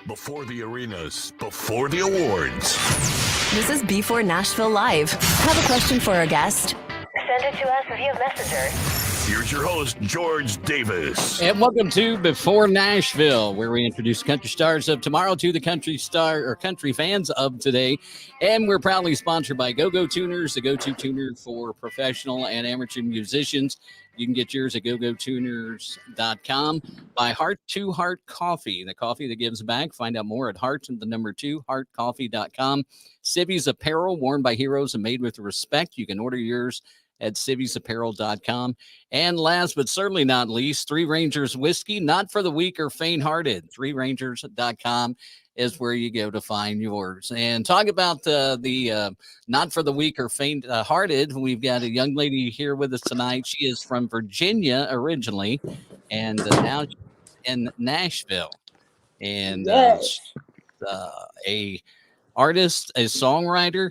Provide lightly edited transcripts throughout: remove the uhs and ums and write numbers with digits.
Before the arenas, before the awards. This is b4Nashville Live. Have a question for our guest? Send it to us via Messenger. Here's your host, George Davis. And welcome to Before Nashville, where we introduce country stars of tomorrow to the country fans of today. And we're proudly sponsored by Go-Go Tuners, the go-to tuner for professional and amateur musicians. You can get yours at gogotuners.com. By Heart to Heart Coffee, the coffee that gives back. Find out more at heartcoffee.com. Civvy's Apparel, worn by heroes and made with respect. You can order yours at civviesapparel.com. And last but certainly not least, Three Rangers Whiskey, not for the weak or faint-hearted. ThreeRangers.com is where you go to find yours. And talk about the not for the weak or faint-hearted. We've got a young lady here with us tonight. She is from Virginia originally, and now she's in Nashville. And Yes. a artist, a songwriter.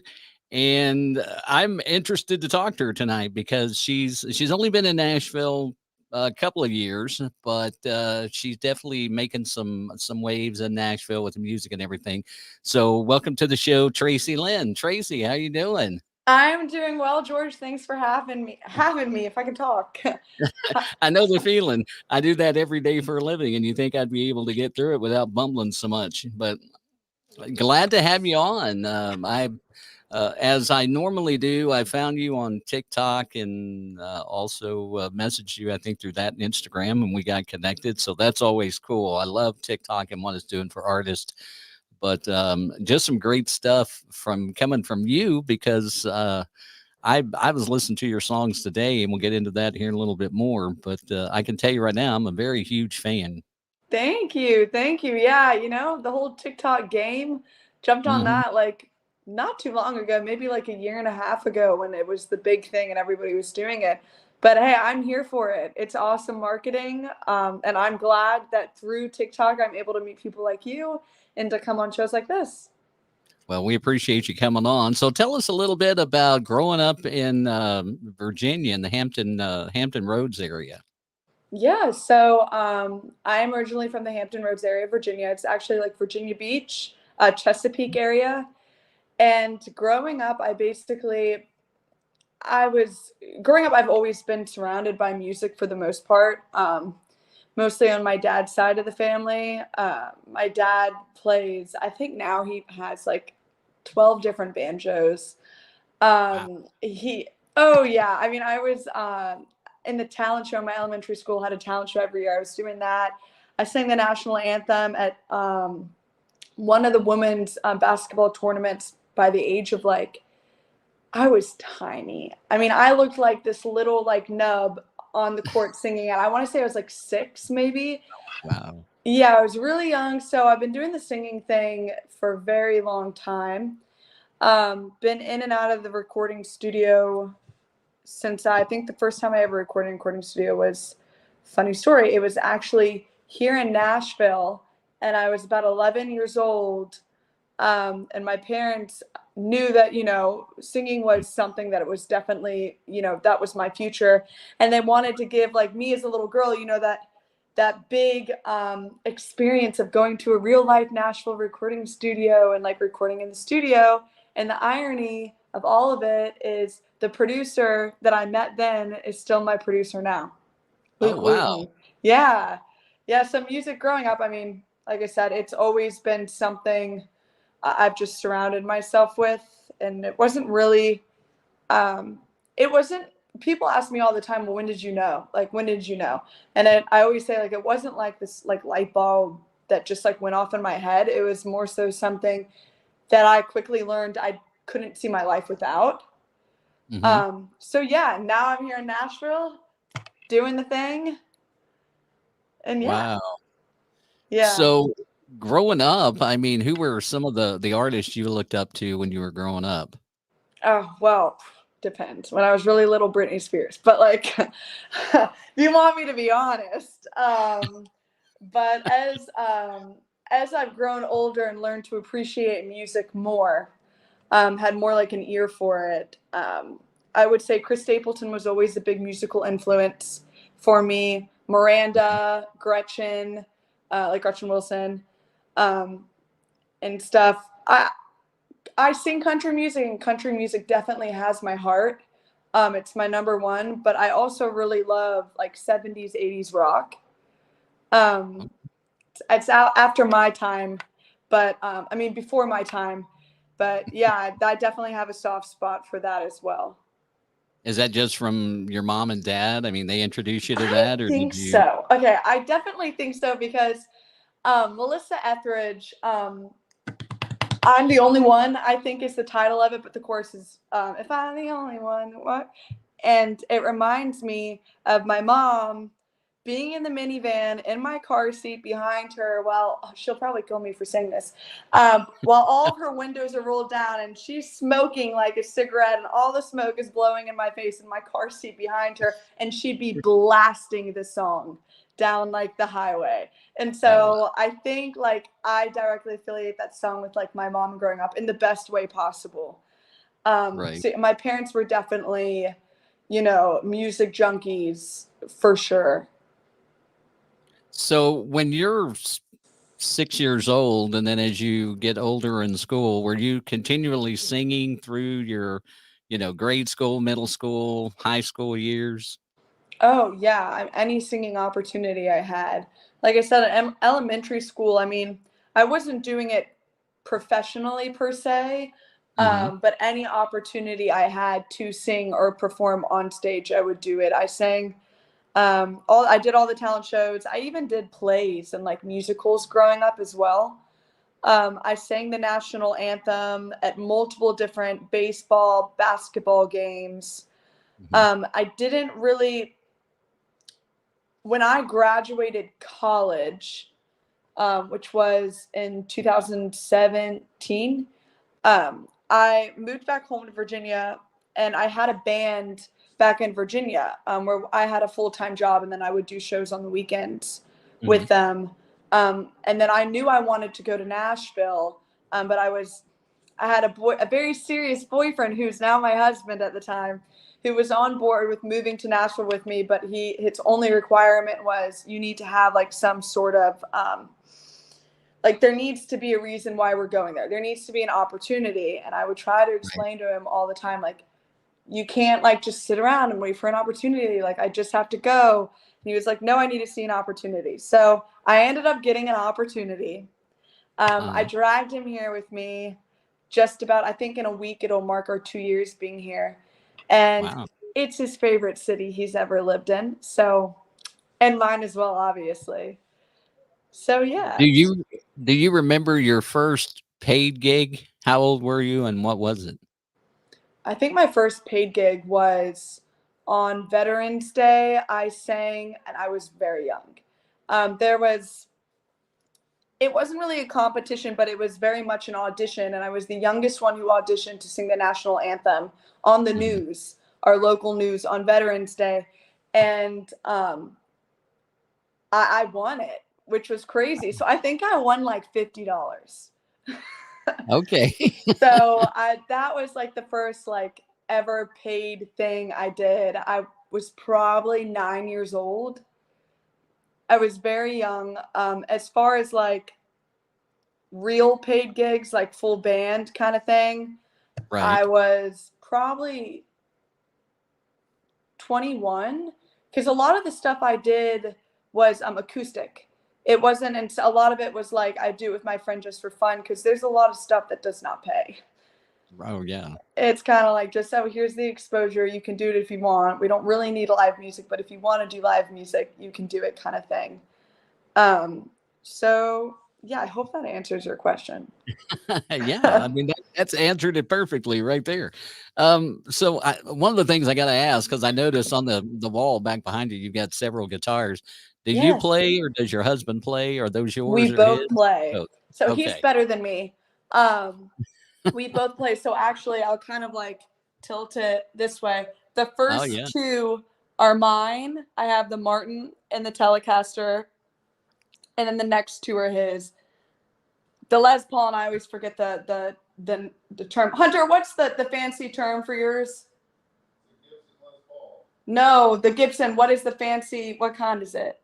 And I'm interested to talk to her tonight because she's only been in Nashville a couple of years, but she's definitely making some waves in Nashville with the music and everything. So welcome to the show, Tracie Lynn. Tracie, how you doing? I'm doing well, George. Thanks for having me, if I can talk. I know the feeling. I do that every day for a living, and you think I'd be able to get through it without bumbling so much, but glad to have you on. As I normally do, I found you on TikTok and also messaged you, I think, through that and Instagram, and we got connected. So that's always cool. I love TikTok and what it's doing for artists. But just some great stuff coming from you because I was listening to your songs today, and we'll get into that here in a little bit more. But I can tell you right now, I'm a very huge fan. Thank you. Yeah, the whole TikTok game, jumped on that like not too long ago, maybe like a year and a half ago when it was the big thing and everybody was doing it. But hey, I'm here for it. It's awesome marketing. And I'm glad that through TikTok, I'm able to meet people like you and to come on shows like this. Well, we appreciate you coming on. So tell us a little bit about growing up in Virginia in the Hampton Roads area. Yeah, so I'm originally from the Hampton Roads area of Virginia. It's actually like Virginia Beach, Chesapeake area. And growing up, I've always been surrounded by music for the most part, mostly on my dad's side of the family. My dad plays, I think now he has like 12 different banjos. Wow. I was in the talent show. My elementary school had a talent show every year. I was doing that. I sang the national anthem at one of the women's basketball tournaments by the age of I was tiny. I mean, I looked like this little nub on the court singing, and I want to say I was like 6 maybe. Wow. Yeah, I was really young. So I've been doing the singing thing for a very long time. Been in and out of the recording studio since I think the first time I ever recorded in a recording studio was, funny story, it was actually here in Nashville, and I was about 11 years old. And my parents knew that, singing was something that it was definitely, that was my future. And they wanted to give me as a little girl, that big experience of going to a real life Nashville recording studio and recording in the studio. And the irony of all of it is the producer that I met then is still my producer now. Oh, wow. Yeah. Yeah. So music growing up, I mean, like I said, it's always been something I've just surrounded myself with. And it wasn't really, people ask me all the time, well, when did you know? And I always say, it wasn't like this, light bulb that just went off in my head. It was more so something that I quickly learned I couldn't see my life without. So yeah, now I'm here in Nashville doing the thing. And yeah. Wow. Yeah. So growing up, I mean, who were some of the artists you looked up to when you were growing up? Oh, well, depends. When I was really little, Britney Spears. But if you want me to be honest. But as I've grown older and learned to appreciate music more, had more an ear for it, I would say Chris Stapleton was always a big musical influence for me. Miranda, Gretchen, Gretchen Wilson. and stuff. I sing country music, and country music definitely has my heart. It's my number one, but I also really love like 70s, 80s rock. It's out after my time, but I mean before my time. But yeah, I definitely have a soft spot for that as well. Is that just from your mom and dad? I mean, they introduced you to I that, or think did you? so. Okay, I definitely think so because Melissa Etheridge, I'm the only one, I think is the title of it, but the chorus is if I'm the only one, what? And it reminds me of my mom being in the minivan in my car seat behind her while she'll probably kill me for saying this, while all of her windows are rolled down and she's smoking like a cigarette and all the smoke is blowing in my face in my car seat behind her, and she'd be blasting the song down like the highway. And Oh, so I think like I directly affiliate that song with like my mom growing up in the best way possible. right. So my parents were definitely, music junkies for sure. So when you're 6 years old, and then as you get older in school, were you continually singing through your, grade school, middle school, high school years? Oh yeah, any singing opportunity I had. Like I said, in elementary school, I mean, I wasn't doing it professionally per se, Hmm. but any opportunity I had to sing or perform on stage, I would do it. I sang I did all the talent shows. I even did plays and like musicals growing up as well. I sang the national anthem at multiple different baseball, basketball games. Hmm. I didn't really when I graduated college, which was in 2017, I moved back home to Virginia, and I had a band back in Virginia, where I had a full-time job, and then I would do shows on the weekends Hmm. with them. And then I knew I wanted to go to Nashville, but I had a very serious boyfriend who's now my husband at the time, who was on board with moving to Nashville with me, but his only requirement was you need to have like some sort of like there needs to be a reason why we're going there. There needs to be an opportunity. And I would try to Right. explain to him all the time, like, you can't like just sit around and wait for an opportunity. Like, I just have to go. And he was like, no, I need to see an opportunity. So I ended up getting an opportunity. I Uh, dragged him here with me just about, I think in a week, it'll mark our 2 years being here. And wow. it's his favorite city he's ever lived in. So, and mine as well, obviously. So, yeah, Do you do you remember your first paid gig? How old were you, and what was it? I think my first paid gig was on Veterans Day. I sang, and I was very young. It wasn't really a competition, but it was very much an audition. And I was the youngest one who auditioned to sing the national anthem on the Mhm. news, our local news on Veterans Day. And I won it, which was crazy. So I think I won like $50. Okay. That was like the first like ever paid thing I did. I was probably 9 years old. I was very young. As far as like real paid gigs, like full band kind of thing, I Right. was probably 21, because a lot of the stuff I did was acoustic. It wasn't, and a lot of it was like I do it with my friend just for fun because there's a lot of stuff that does not pay. Oh, yeah. It's kind of like just, oh, here's the exposure. You can do it if you want. We don't really need live music, but if you want to do live music, you can do it, kind of thing. So yeah, I hope that answers your question. Yeah, I mean, that's answered it perfectly right there. So one of the things I got to ask, because I noticed on the wall back behind you, you've got several guitars. Do you Yes, play, or does your husband play? Are those we yours or his? both play. Both. So he's Okay. better than me. Um, we both play. So actually, I'll kind of like tilt it this way. The Oh, first yeah. two are mine. I have the Martin and the Telecaster, and then the next two are his. The Les Paul, and I always forget the term. Hunter, what's the fancy term for yours? No, the Gibson. What is the fancy? What kind is it?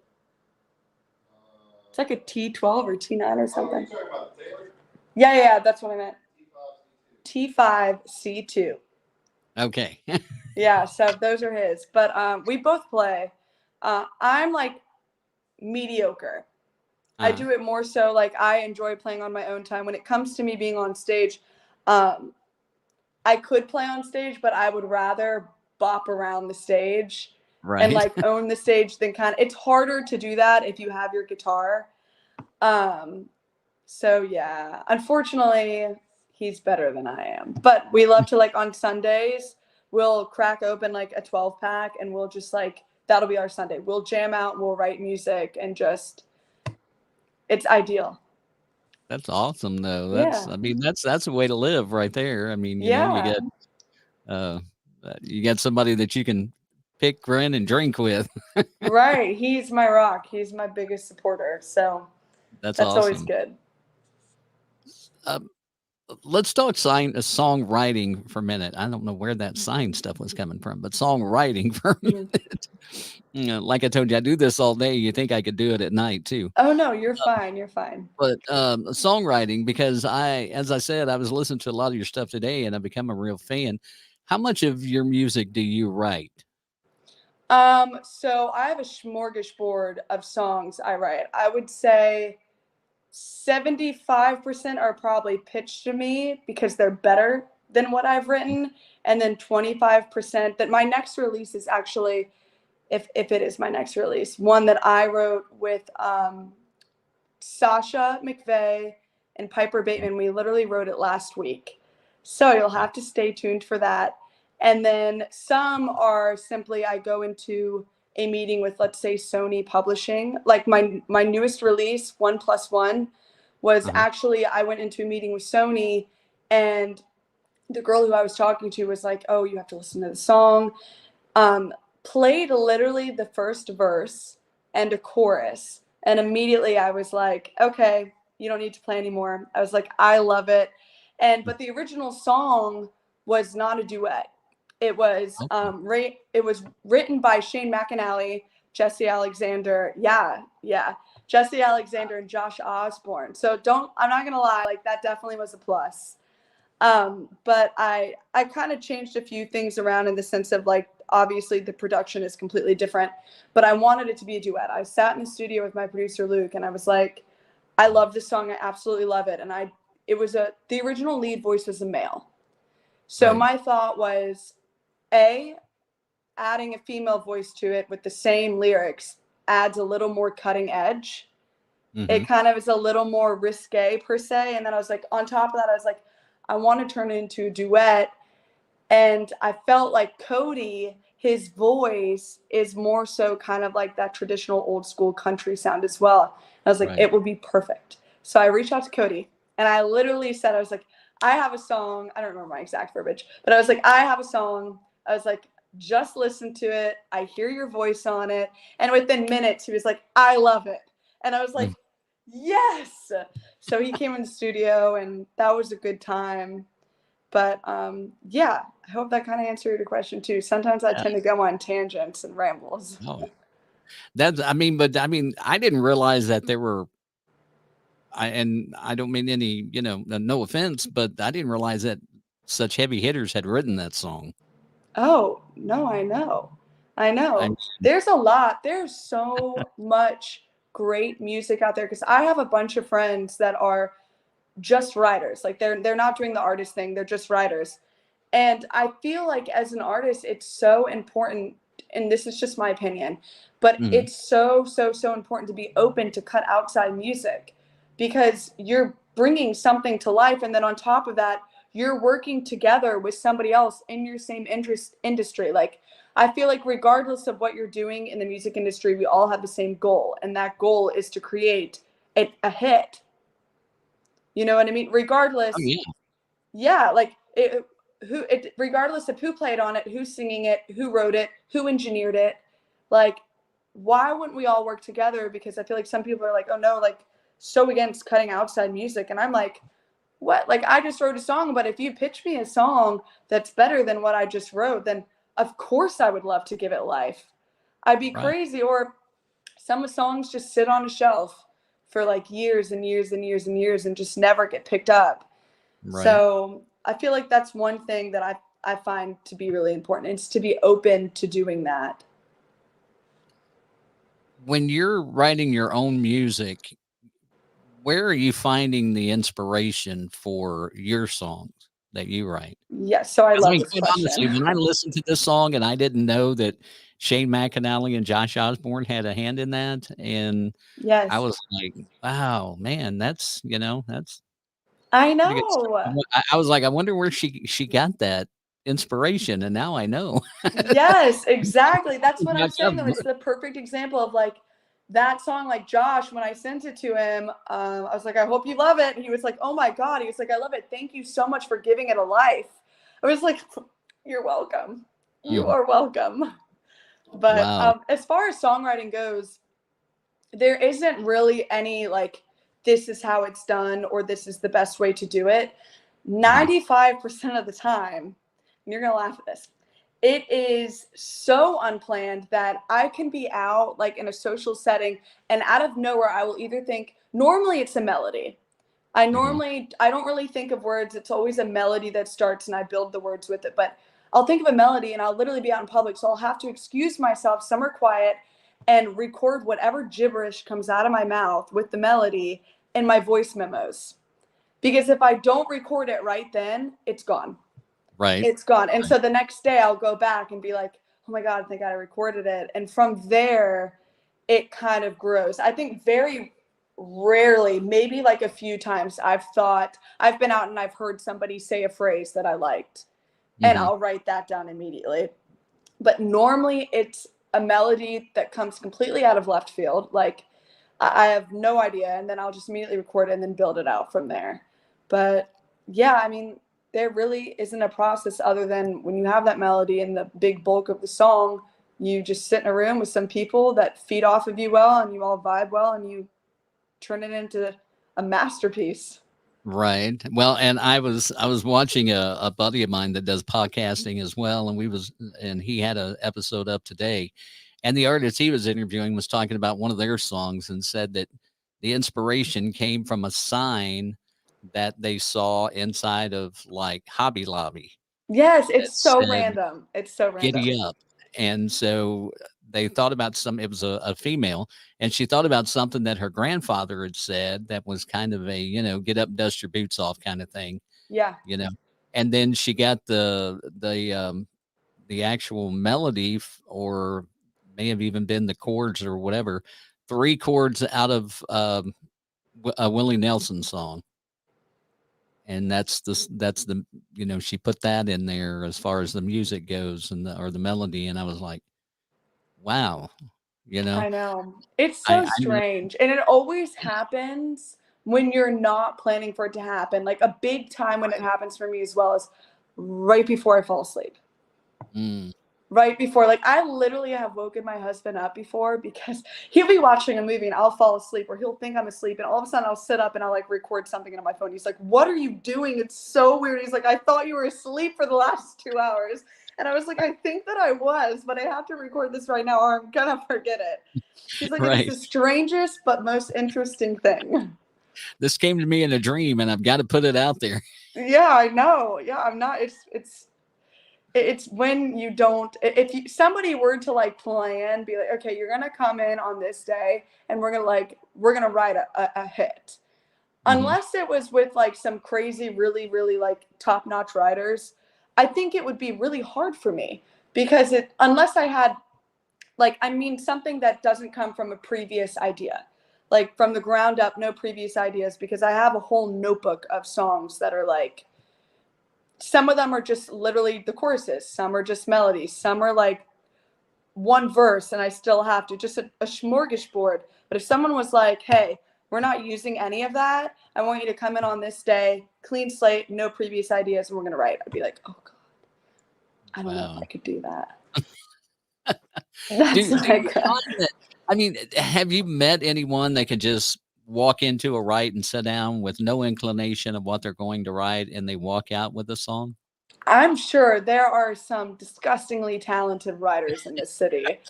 It's like a T12 or T9 or something. Yeah, that's what I meant. T5C2. Okay. Yeah, so those are his. But we both play. I'm like mediocre. I do it more so like I enjoy playing on my own time. When it comes to me being on stage, I could play on stage, but I would rather bop around the stage and Right. like own the stage than it's harder to do that if you have your guitar. So yeah, unfortunately, he's better than I am. But we love to like on Sundays, we'll crack open like a 12 pack and we'll just like that'll be our Sunday. We'll jam out, we'll write music and just it's ideal. That's awesome though. Yeah. I mean, that's a way to live right there. I mean, Yeah. you got somebody that you can pick, run, and drink with. Right. He's my rock. He's my biggest supporter. So That's always awesome. good. Let's talk songwriting for a minute. I don't know where that sign stuff was coming from, but songwriting for a minute. Like I told you, I do this all day. You think I could do it at night too. Oh no, you're fine. You're fine. But songwriting, because as I said, I was listening to a lot of your stuff today and I've become a real fan. How much of your music do you write? So I have a smorgasbord of songs I write. I would say 75% are probably pitched to me because they're better than what I've written. And then 25% that my next release is actually, if it is my next release, one that I wrote with Sasha McVeigh and Piper Bateman. We literally wrote it last week. So you'll have to stay tuned for that. And then some are simply I go into a meeting with, let's say, Sony Publishing. Like my newest release, 1+1, was actually I went into a meeting with Sony and the girl who I was talking to was like, oh, you have to listen to the song. Played literally the first verse and a chorus. And immediately I was like, okay, you don't need to play anymore. I was like, I love it. But the original song was not a duet. It was it was written by Shane McAnally, Jesse Alexander. Yeah. Jesse Alexander and Josh Osborne. So I'm not gonna lie, like that definitely was a plus. But I kind of changed a few things around in the sense of like obviously the production is completely different, but I wanted it to be a duet. I sat in the studio with my producer Luke and I was like, I love this song, I absolutely love it. And the original lead voice was a male. So my thought was adding a female voice to it with the same lyrics adds a little more cutting edge. It kind of is a little more risque per se. And then I was like, on top of that, I was like, I want to turn it into a duet. And I felt like Cody, his voice is more so kind of like that traditional old school country sound as well. I was like, it would be perfect. So I reached out to Cody and I literally said, I was like, I have a song. I don't remember my exact verbiage, but I was like, I have a song. I was like, just listen to it. I hear your voice on it. And within minutes, he was like, I love it. And I was like, yes. So he came in the studio and that was a good time. But yeah, I hope that kind of answered your question too. Sometimes I tend to go on tangents and rambles. Oh, I didn't realize that there were, and I don't mean any, no offense, but I didn't realize that such heavy hitters had written that song. Oh, no, I know. There's a lot. There's so much great music out there because I have a bunch of friends that are just writers. Like they're not doing the artist thing. They're just writers. And I feel like as an artist, it's so important, and this is just my opinion, but it's so important to be open to cut outside music because you're bringing something to life. And then on top of that, you're working together with somebody else in your same industry. Like, I feel like regardless of what you're doing in the music industry, we all have the same goal. And that goal is to create a hit. You know what I mean? Regardless. Oh, yeah. Yeah. Like regardless of who played on it, who's singing it, who wrote it, who engineered it, like, why wouldn't we all work together? Because I feel like some people are like, oh no, like so against cutting outside music. And I'm like, what? Like, I just wrote a song, but if you pitch me a song that's better than what I just wrote, then of course I would love to give it life. I'd be crazy. Or some songs just sit on a shelf for like years and years and years and years and just never get picked up. Right. So I feel like that's one thing that I find to be really important. It's to be open to doing that. When you're writing your own music, where are you finding the inspiration for your songs that you write? Yes. So I 'Cause I love mean, this quite honestly, question. when I listened to this song and I didn't know that Shane McAnally and Josh Osborne had a hand in that, and I Yes. was like, "Wow, man, that's, that's I pretty good stuff." know. I was like, "I wonder where she got that inspiration," and now I know. Yes, exactly. That's what I'm Back saying up. though. It's the perfect example of like that song, like Josh, when I sent it to him, I was like, I hope you love it. And he was like, oh my God. He was like, I love it. Thank you so much for giving it a life. I was like, you're welcome. You Mm, are welcome. But wow. as far as songwriting goes, there isn't really any like, this is how it's done or this is the best way to do it. Mhm. 95% of the time, and you're going to laugh at this, it is so unplanned that I can be out like in a social setting and out of nowhere, I will either think, normally it's a melody. I Mhm. don't really think of words. It's always a melody that starts and I build the words with it. But I'll think of a melody and I'll literally be out in public. So I'll have to excuse myself somewhere quiet and record whatever gibberish comes out of my mouth with the melody in my voice memos. Because if I don't record it right then, it's gone. Right. It's gone. And Right. so the next day I'll go back and be like, oh my God, I think I recorded it. And from there, it kind of grows. I think very rarely, maybe like a few times, I've been out and I've heard somebody say a phrase that I liked, and Mhm. I'll write that down immediately. But normally it's a melody that comes completely out of left field. Like I have no idea. And then I'll just immediately record it and then build it out from there. But yeah, I mean, there really isn't a process other than when you have that melody and the big bulk of the song, you just sit in a room with some people that feed off of you well and you all vibe well and you turn it into a masterpiece. Right. Well, and I was watching a buddy of mine that does podcasting as well, and he had a episode up today, and the artist he was interviewing was talking about one of their songs and said that the inspiration came from a sign that they saw inside of like Hobby Lobby Yes, that it's so said random. It's so "Giddy random. up," and so they thought about some. It was a female, and she thought about something that her grandfather had said that was kind of a get up, dust your boots off kind of thing, Yeah. you know. And then she got the actual melody, or may have even been the chords or whatever, three chords out of a Willie Nelson song. And that's the she put that in there as far as the music goes and or the melody, and I was like, wow, you know, I know. It's I so know. strange. And it always happens when you're not planning for it to happen. Like a big time when it happens for me as well is right before I fall asleep. Mm, Right before, like I literally have woken my husband up before because he'll be watching a movie and I'll fall asleep or he'll think I'm asleep and all of a sudden I'll sit up and I'll like record something on my phone. He's like, "What are you doing? It's so weird." He's like, "I thought you were asleep for the last 2 hours." And I was like, "I think that I was, but I have to record this right now or I'm gonna forget it." He's like, "It is right. the strangest but most interesting thing." This came to me in a dream, and I've got to put it out there. Yeah, I know. Yeah, I'm not. It's when you don't, if you, somebody were to like plan, be like, okay, you're gonna come in on this day and we're gonna write a hit, Hmm. unless it was with like some crazy really really like top-notch writers. I think it would be really hard for me because it unless I had like, I mean, something that doesn't come from a previous idea, like from the ground up, no previous ideas, because I have a whole notebook of songs that are like, some of them are just literally the choruses, some are just melodies, some are like one verse and I still have to just a smorgasbord. But if someone was like, hey, we're not using any of that, I want you to come in on this day, clean slate, no previous ideas, and we're gonna write, I'd be like, oh God, I don't know if I Wow. could do that. Do That's do you like find that? I mean, have you met anyone that could just walk into a write and sit down with no inclination of what they're going to write, and they walk out with a song? I'm sure there are some disgustingly talented writers in this city.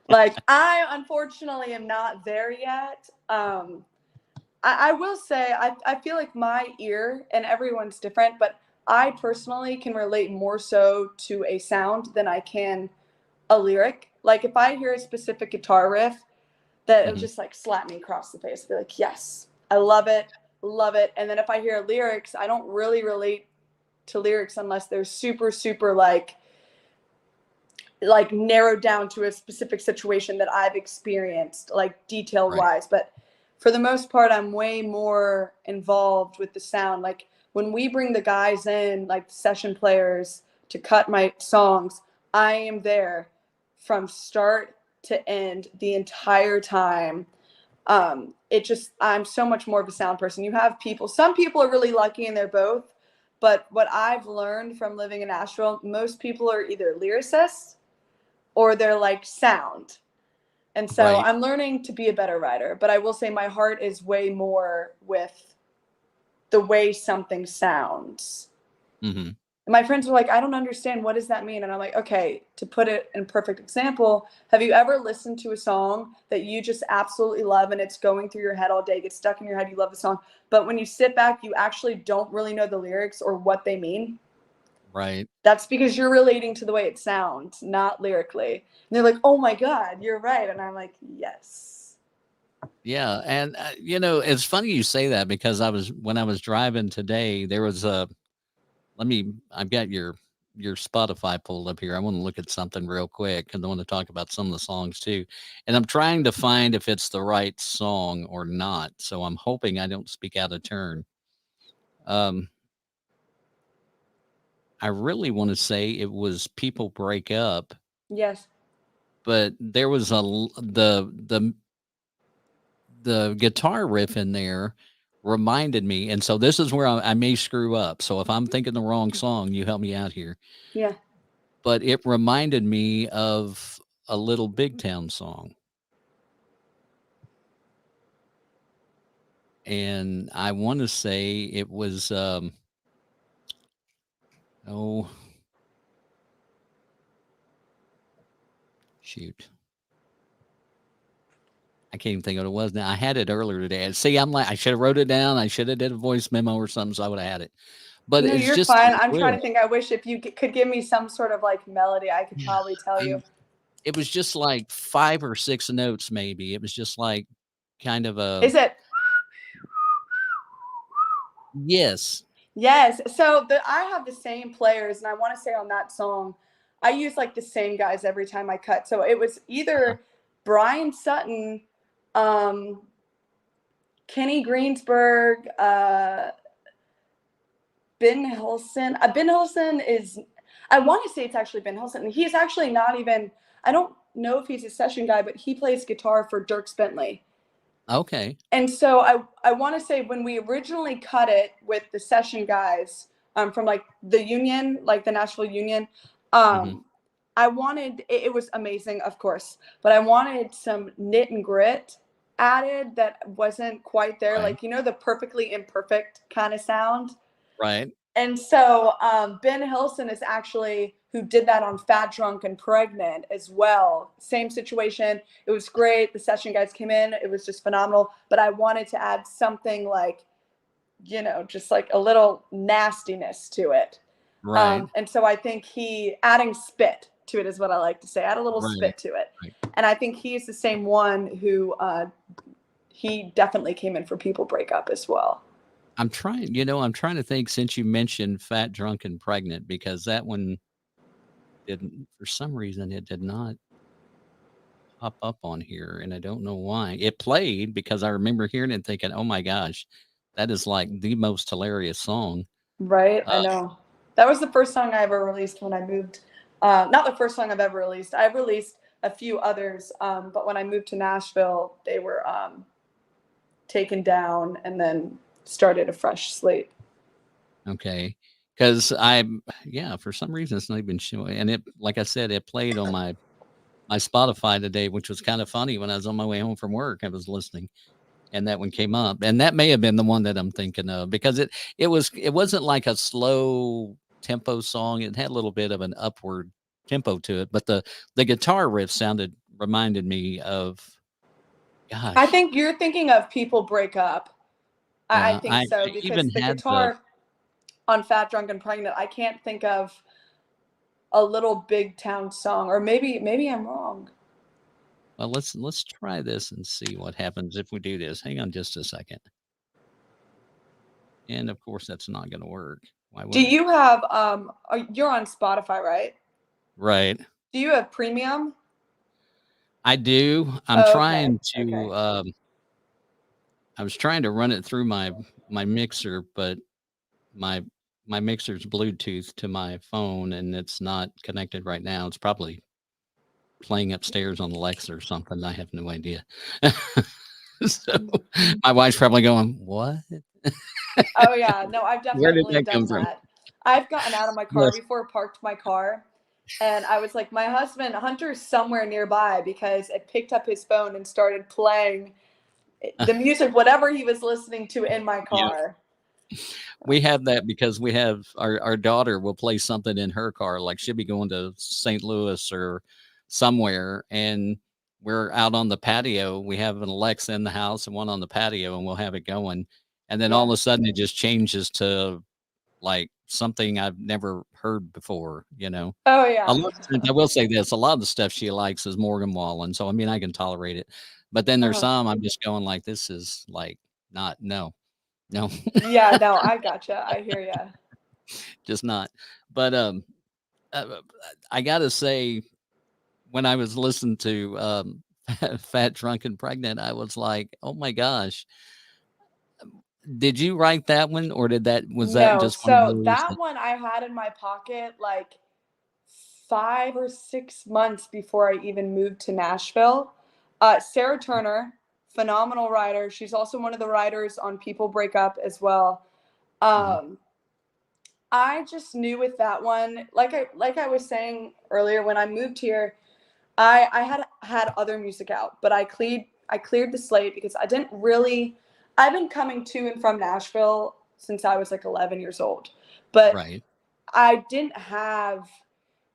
Like I unfortunately am not there yet. I will say I feel like my ear, and everyone's different, but I personally can relate more so to a sound than I can a lyric. Like if I hear a specific guitar riff that it'll Mhm. just like slap me across the face. I'll be like, yes, I love it, love it. And then if I hear lyrics, I don't really relate to lyrics unless they're super, super like narrowed down to a specific situation that I've experienced, like detailed Right. wise. But for the most part, I'm way more involved with the sound. Like when we bring the guys in, like the session players, to cut my songs, I am there from start to end the entire time. I'm so much more of a sound person. You have people, some people are really lucky and they're both. But what I've learned from living in Nashville, most people are either lyricists or they're like sound. And so Right. I'm learning to be a better writer, but I will say my heart is way more with the way something sounds. Hmm. And my friends were like, I don't understand. What does that mean? And I'm like, okay, to put it in perfect example, have you ever listened to a song that you just absolutely love and it's going through your head all day, gets stuck in your head, you love the song, but when you sit back, you actually don't really know the lyrics or what they mean? Right. That's because you're relating to the way it sounds, not lyrically. And they're like, oh my God, you're right. And I'm like, yes. Yeah. And, it's funny you say that because when I was driving today, there was I've got your Spotify pulled up here. I want to look at something real quick because I want to talk about some of the songs too. And I'm trying to find if it's the right song or not. So I'm hoping I don't speak out of turn. Um, I really want to say it was People Break Up, Yes. but there was the guitar riff in there reminded me, and so this is where I may screw up. So if I'm thinking the wrong song, you help me out here. Yeah. But it reminded me of a Little Big Town song, and I want to say it was oh shoot. I can't even think of what it was now. I had it earlier today. See, I'm like, I should have wrote it down. I should have did a voice memo or something, so I would have had it. But No, it's you're just fine. a I'm trying riff. to think. I wish if you could give me some sort of like melody, I could Yeah. probably tell you. It was just like 5 or 6 notes maybe. It was just like kind of a Is it? yes. Yes. So I have the same players, and I want to say on that song, I use like the same guys every time I cut. So it was Uh-huh. either Brian Sutton, um, Kenny Greensburg, Ben Hilson. Ben Hilson is, I want to say it's actually Ben Hilson. He's actually not even, I don't know if he's a session guy, but he plays guitar for Dierks Bentley. Okay. And so I want to say when we originally cut it with the session guys from like the union, like the Nashville Union, Mhm. I wanted, it was amazing, of course, but I wanted some knit and grit added that wasn't quite there. Right. Like, the perfectly imperfect kind of sound. Right. And so Ben Hilson is actually who did that on Fat, Drunk, and Pregnant as well. Same situation. It was great. The session guys came in. It was just phenomenal. But I wanted to add something like, just like a little nastiness to it. Right. And so I think adding spit to it is what I like to say. Add a little Right. spit to it. Right. And I think he's the same one who he definitely came in for People Break Up as well. I'm trying to think since you mentioned Fat, Drunk, and Pregnant because that one didn't for some reason, it did not pop up on here, and I don't know why. It played because I remember hearing it and thinking, "Oh my gosh, that is like the most hilarious song." Right, I Uh, know. That was the first song I ever released when I moved. Not the first song I've ever released. I've released a few others, but when I moved to Nashville, they were taken down and then started a fresh slate. okay. Because yeah, for some reason it's not even showing. And it, like I said, it played on my Spotify today, which was kind of funny when I was on my way home from work. I was listening, and that one came up, and that may have been the one that I'm thinking of because it wasn't like a slow tempo song. It had a little bit of an upward tempo to it, but the guitar riff reminded me of I gosh, think you're thinking of People Break Up. I Yeah, think I so because even the had the guitar on Fat Drunk and Pregnant, I can't think of a Little Big Town song, or maybe I'm wrong. well, let's try this and see what happens if we do this. Hang on just a second. And of course, that's not going to work. Why Do would it? you have you're on Spotify, right? Right. Do you have premium? I do. I'm Oh, okay. trying Okay. to. I was trying to run it through my mixer, but my my mixer's Bluetooth to my phone, and it's not connected right now. It's probably playing upstairs on Alexa or something. I have no idea. So my wife's probably going, "What? Oh yeah, no, I've Where did definitely that come done from?" that. I've gotten out of my car Yes. before, parked my car, and I was like, my husband Hunter's somewhere nearby because it picked up his phone and started playing the music, whatever he was listening to in my Yeah. car. We have that because we have our daughter will play something in her car, like she'll be going to St. Louis or somewhere, and we're out on the patio. We have an Alexa in the house and one on the patio, and we'll have it going. And then all Yeah. of a sudden it just changes to like something I've never heard before, you know. Oh A yeah. lot of times, I will say this, a lot of the stuff she likes is Morgan Wallen. So I mean I can tolerate it. But then there's Uh-huh. some I'm just going like, this is like not no. Yeah, no, I gotcha. I hear ya. Just not. But uh, I gotta say, when I was listening to Fat, Drunk, and Pregnant, I was like, oh my gosh. Did you write that one, or was that No, just one of so those that that, one I had in my pocket like 5 or 6 months before I even moved to Nashville. Sarah Turner, phenomenal writer. She's also one of the writers on People Break Up as well. Mhm, Um, I just knew with that one, like I was saying earlier, when I moved here, I had other music out, but I cleared the slate because I didn't really. I've been coming to and from Nashville since I was like 11 years old, but right? I didn't have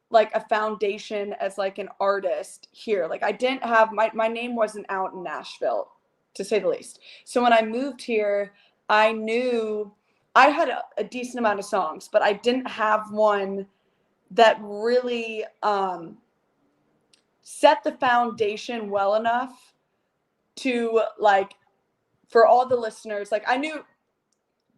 like a foundation as like an artist here. Like I didn't have my name wasn't out in Nashville, to say the least. So when I moved here, I knew I had a decent amount of songs, but I didn't have one that really set the foundation well enough to like for all the listeners. Like I knew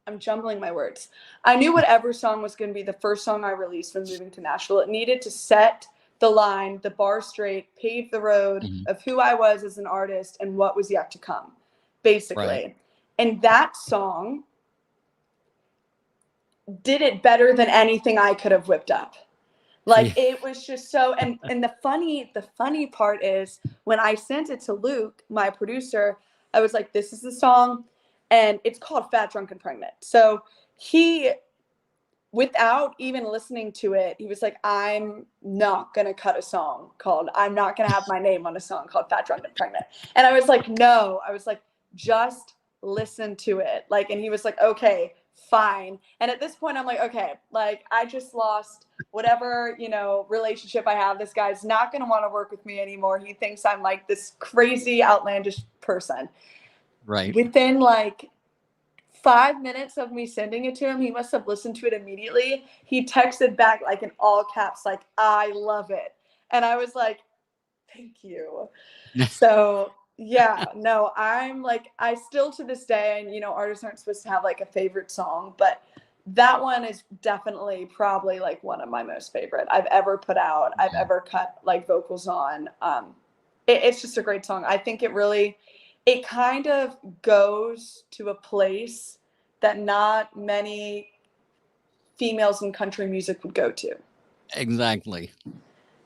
I'm jumbling my words. I knew whatever song was going to be the first song I released when moving to Nashville, it needed to set the line, the bar straight, pave the road Mhm, of who I was as an artist and what was yet to come, right. basically. And that song did it better than anything I could have whipped up. Like Yeah, it was just so and the funny part is when I sent it to Luke, my producer, I was like, this is the song, and it's called Fat Drunk and Pregnant. So he, without even listening to it, he was like, I'm not gonna cut a song called I'm not gonna have my name on a song called Fat Drunk and Pregnant. And I was like, no, I was like, just listen to it. Like, and he was like, okay, fine. And at this point, I'm like, okay, like I just lost whatever, relationship I have. This guy's not gonna want to work with me anymore. He thinks I'm like this crazy, outlandish person. right. Within like 5 minutes of me sending it to him, he must have listened to it immediately. He texted back like in all caps, like, I love it. And I was like, thank you. So yeah, no, I'm like, I still to this day, and artists aren't supposed to have like a favorite song, but that one is definitely probably like one of my most favorite I've ever put out, I've Yeah, ever cut like vocals on. It's just a great song. I think it kind of goes to a place that not many females in country music would go to. exactly.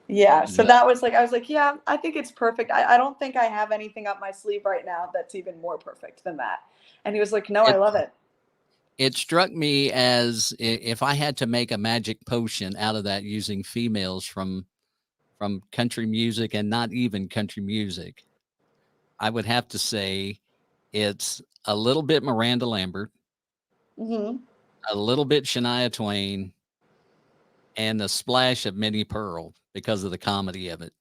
Yeah, so Yeah. that was like, I was like, yeah, I think it's perfect. I don't think I have anything up my sleeve right now that's even more perfect than that. And he was like, no, I It love it. it struck me as if I had to make a magic potion out of that using females from country music and not even country music, I would have to say it's a little bit Miranda Lambert, Hmm. a little bit Shania Twain, and a splash of Minnie Pearl because of the comedy of it.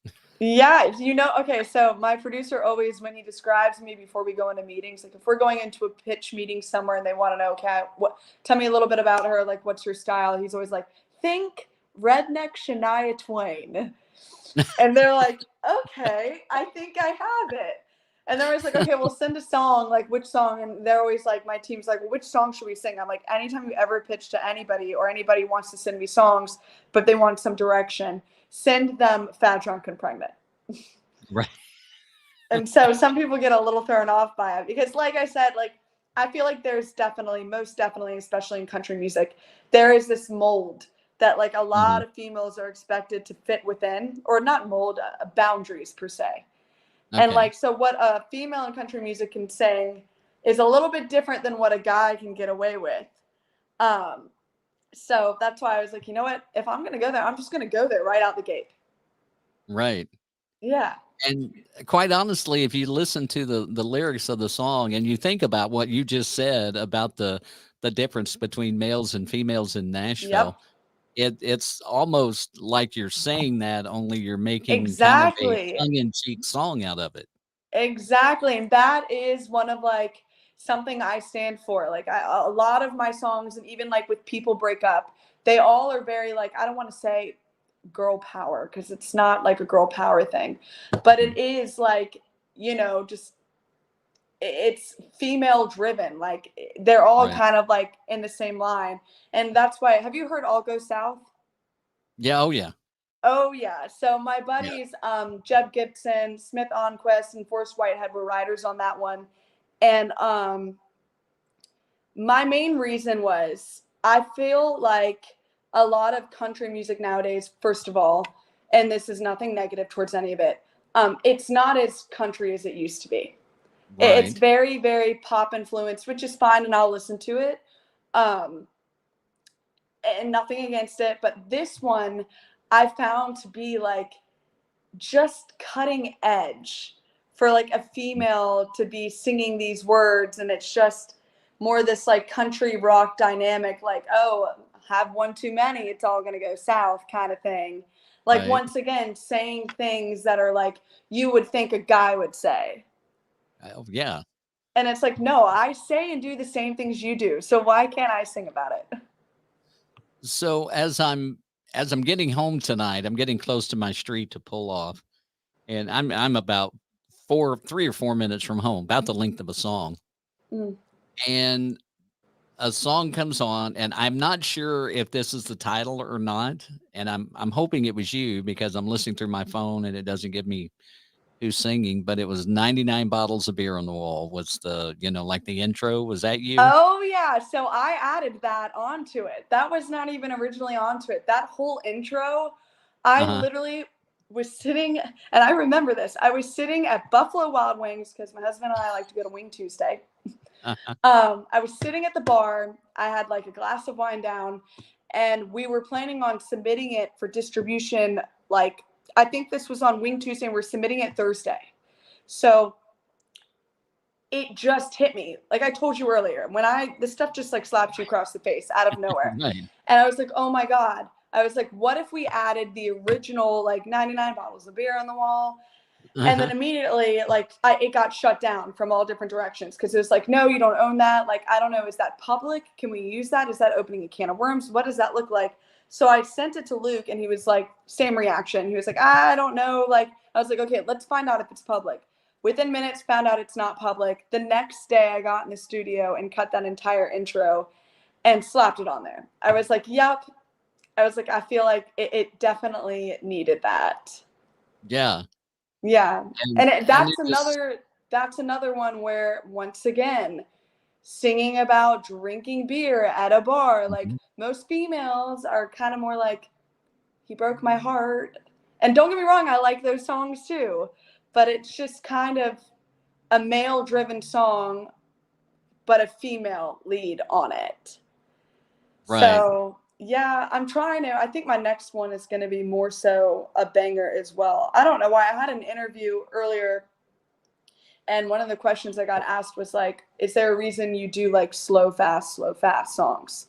Yeah, okay, so my producer always, when he describes me before we go into meetings, like if we're going into a pitch meeting somewhere and they want to know, okay, tell me a little bit about her, like what's her style? He's always like, think redneck Shania Twain. And they're like, okay, I think I have it. And they're always like, okay, we'll send a song, like which song? And they're always like, my team's like, well, which song should we sing? I'm like, anytime you ever pitch to anybody or anybody wants to send me songs, but they want some direction, send them Fat, Drunk, and Pregnant. Right. And so some people get a little thrown off by it because, like I said, like I feel like there's definitely, most definitely, especially in country music, there is this mold that like a lot of females are expected to fit within, or not mold, boundaries per se. And Okay. like, so what a female in country music can sing is a little bit different than what a guy can get away with. So that's why I was like, you know what? If I'm going to go there, I'm just going to go there right out the gate. Right. Yeah. And quite honestly, if you listen to the lyrics of the song and you think about what you just said about the difference between males and females in Nashville, it's almost like you're saying that, only you're making kind of a Exactly. tongue-in-cheek song out of it. Exactly. And that is one of like something I stand for. Like a lot of my songs, and even like with People Break Up, they all are very like, I don't want to say girl power because it's not like a girl power thing, but it is like, just it's female driven. Like they're all Right. kind of like in the same line. And that's why, have you heard All Go South? Yeah. Oh, yeah. Oh yeah. So my Yeah. buddies, Jeb Gibson, Smith Onquist, and Forrest Whitehead were writers on that one. And my main reason was I feel like a lot of country music nowadays, first of all, and this is nothing negative towards any of it, it's not as country as it used to be. It's Right. very, very pop influenced, which is fine, and I'll listen to it. Um, and nothing against it, but this one I found to be like just cutting edge for like a female to be singing these words, and it's just more this like country rock dynamic, like, oh, have one too many, it's all going to go south kind of thing. Like Right. once again saying things that are like you would think a guy would say. Oh, yeah. And it's like, no, I say and do the same things you do, so why can't I sing about it? So as I'm getting home tonight, I'm getting close to my street to pull off, and I'm about 3 or 4 minutes from home, about the length of a song. Mm. And a song comes on, and I'm not sure if this is the title or not, and I'm hoping it was you because I'm listening through my phone and it doesn't give me who's singing, but it was 99 bottles of beer on the wall was like the intro. Was that you? Oh yeah, so I added that onto it. That was not even originally onto it. That whole intro, I Uh-huh. literally was sitting, and I remember this. I was sitting at Buffalo Wild Wings because my husband and I like to go to Wing Tuesday. Uh-huh. I was sitting at the bar. I had like a glass of wine down, and we were planning on submitting it for distribution. Like I think this was on Wing Tuesday, and we're submitting it Thursday. So it just hit me. Like I told you earlier, when this stuff just like slaps you across the face out of nowhere. Right. And I was like, oh my God. I was like, what if we added the original like 99 bottles of beer on the wall? And then Uh-huh. immediately like it got shut down from all different directions because it was like, no, you don't own that. Like, I don't know. Is that public? Can we use that? Is that opening a can of worms? What does that look like? So I sent it to Luke and he was like, same reaction. He was like, I don't know. Like, I was like, okay, let's find out if it's public. Within minutes, found out it's not public. The next day I got in the studio and cut that entire intro and slapped it on there. I was like, yep. I was like, I feel like it definitely needed that. Yeah. Yeah. And And and it just that's another one where once again, singing about drinking beer at a bar, like Mhm. most females are kind of more like, he broke my heart. And don't get me wrong, I like those songs too, but it's just kind of a male driven song, but a female lead on it. Right. So yeah, I think my next one is going to be more so a banger as well. I don't know why. I had an interview earlier, and one of the questions I got asked was like, is there a reason you do like slow, fast songs?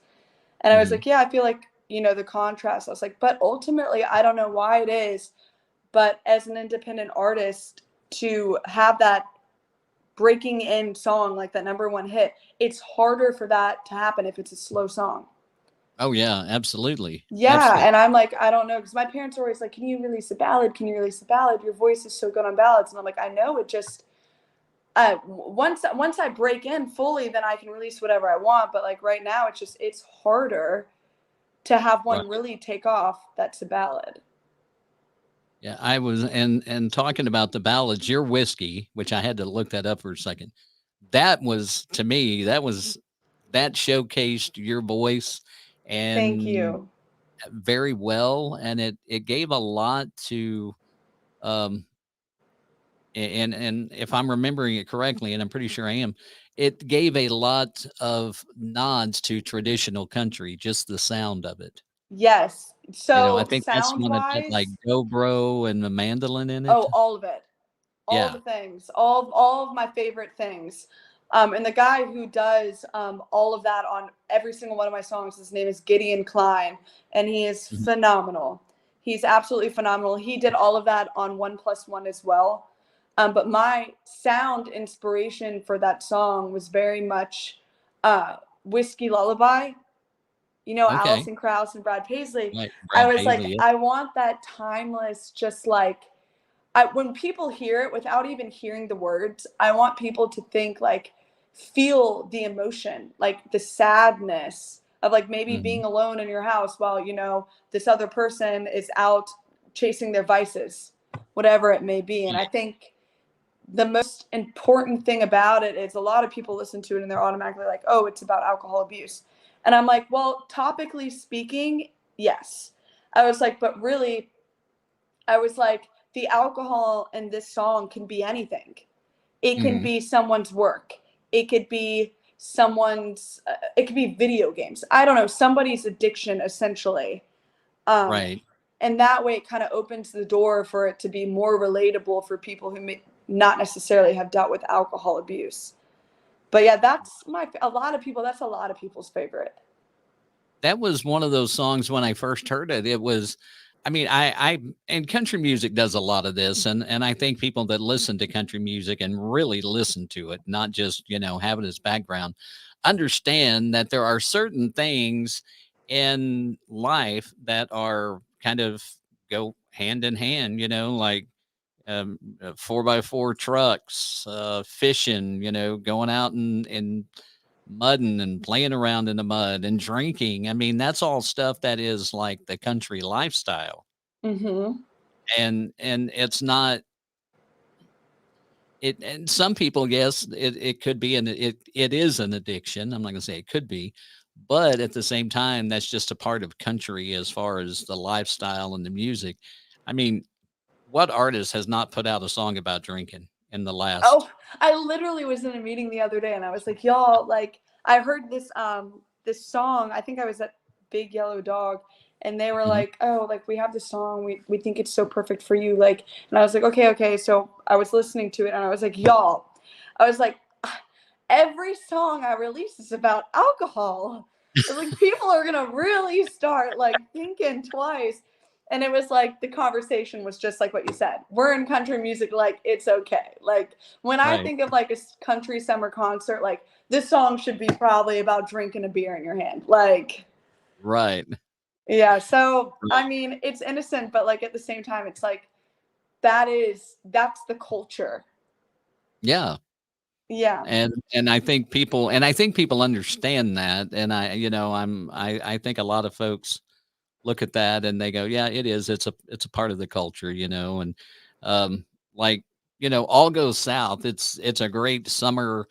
And I was Mhm. like, yeah, I feel like, the contrast. I was like, but ultimately, I don't know why it is, But as an independent artist, to have that breaking in song, like that #1 hit, it's harder for that to happen if it's a slow song. Oh yeah, absolutely. Yeah, Absolutely. and I'm like, I don't know, because my parents are always like, "Can you release a ballad? Can you release a ballad? Your voice is so good on ballads." And I'm like, I know, it just once I break in fully, then I can release whatever I want. But like right now, it's harder to have Right. one really take off that's a ballad. Yeah, I was and talking about the ballads, your whiskey, which I had to look that up for a second. That was to me, that showcased your voice Thank and you. very well, and it gave a lot to um and if I'm remembering it correctly, and I'm pretty sure I am, it gave a lot of nods to traditional country, just the sound of it. Yes. I So think that's sound one that had like wise, dobro and the mandolin in oh, it. all of it. All Yeah. the things, all of my favorite things. And the guy who does all of that on every single one of my songs, his name is Gideon Klein, and he is Mhm. phenomenal. He's absolutely phenomenal. He did all of that on 1+1 as well. But my sound inspiration for that song was very much Whiskey Lullaby. You know, Okay. Alison Krauss and Brad Paisley. Right. I Brad was like, Paisley. Yeah. I want that timeless, just like when people hear it without even hearing the words, I want people to think like, feel the emotion, like the sadness of like maybe Mhm. being alone in your house while, this other person is out chasing their vices, whatever it may be. And I think the most important thing about it is a lot of people listen to it and they're automatically like, oh, it's about alcohol abuse. And I'm like, well, topically speaking, yes. I was like, but really, I was like, the alcohol in this song can be anything. It can Mhm. be someone's work. It could be it could be video games. I don't know, somebody's addiction essentially. Um, Right. and that way it kind of opens the door for it to be more relatable for people who may not necessarily have dealt with alcohol abuse. But yeah, that's a lot of people's favorite. That was one of those songs when I first heard it. It was, I mean, and country music does a lot of this, and I think people that listen to country music and really listen to it, not just have it as background, understand that there are certain things in life that are kind of go hand in hand. Like 4x4 trucks, fishing, going out and mudding and playing around in the mud and drinking. I mean, that's all stuff that is like the country lifestyle. Mm-hmm. And it's not it and some people, yes, it could be it is an addiction. I'm not gonna say it could be, but at the same time, that's just a part of country as far as the lifestyle and the music. I mean, what artist has not put out a song about drinking in the last. Oh, I literally was in a meeting the other day and I was like, y'all, like I heard this song. I think I was at Big Yellow Dog and they were Mhm. like, "Oh, like we have this song. We think it's so perfect for you." Like and I was like, "Okay, okay." So I was listening to it and I was like, "Y'all." I was like, every song I release is about alcohol. I was like, people are gonna really start like thinking twice. And it was like the conversation was just like what you said. We're in country music, like it's okay. Like when I Right. think of like a country summer concert, like this song should be probably about drinking a beer in your hand. Like, Right. yeah. So I Right. mean, it's innocent, but like at the same time, it's like that's the culture. Yeah. Yeah. And I think people understand that, and I think a lot of folks look at that and they go, yeah, it is, it's a part of the culture, and um like all goes south, it's a great summer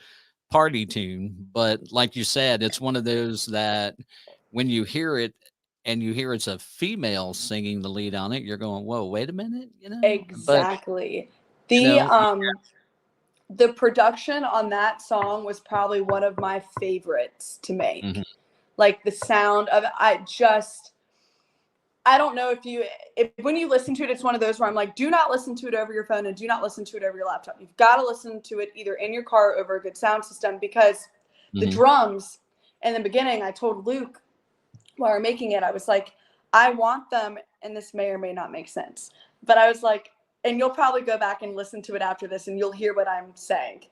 party tune, but like you said, it's one of those that when you hear it and you hear it's a female singing the lead on it, you're going, whoa, wait a minute, but Exactly. you The know y- um the production on that song was probably one of my favorites to mhm, make. Like the sound of it, I don't know if when you listen to it, it's one of those where I'm like, do not listen to it over your phone and do not listen to it over your laptop. You've got to listen to it either in your car over a good sound system because the mhm, drums in the beginning, I told Luke while we're making it, I was like, I want them, and this may or may not make sense, but I was like, and you'll probably go back and listen to it after this and you'll hear what I'm saying.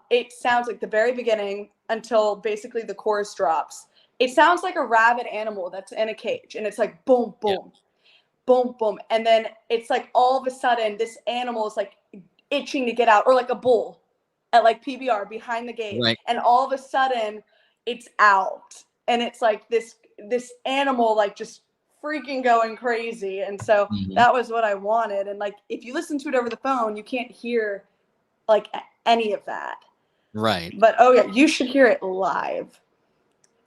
It sounds like the very beginning until basically the chorus drops. It sounds like a rabid animal that's in a cage, and it's like boom, boom, boom, boom. And then it's like all of a sudden this animal is like itching to get out, or like a bull at like PBR behind the gate. Right. And all of a sudden it's out. And it's like this animal like just freaking going crazy. And so that was what I wanted. And like if you listen to it over the phone, you can't hear like any of that. Right. But oh yeah, you should hear it live.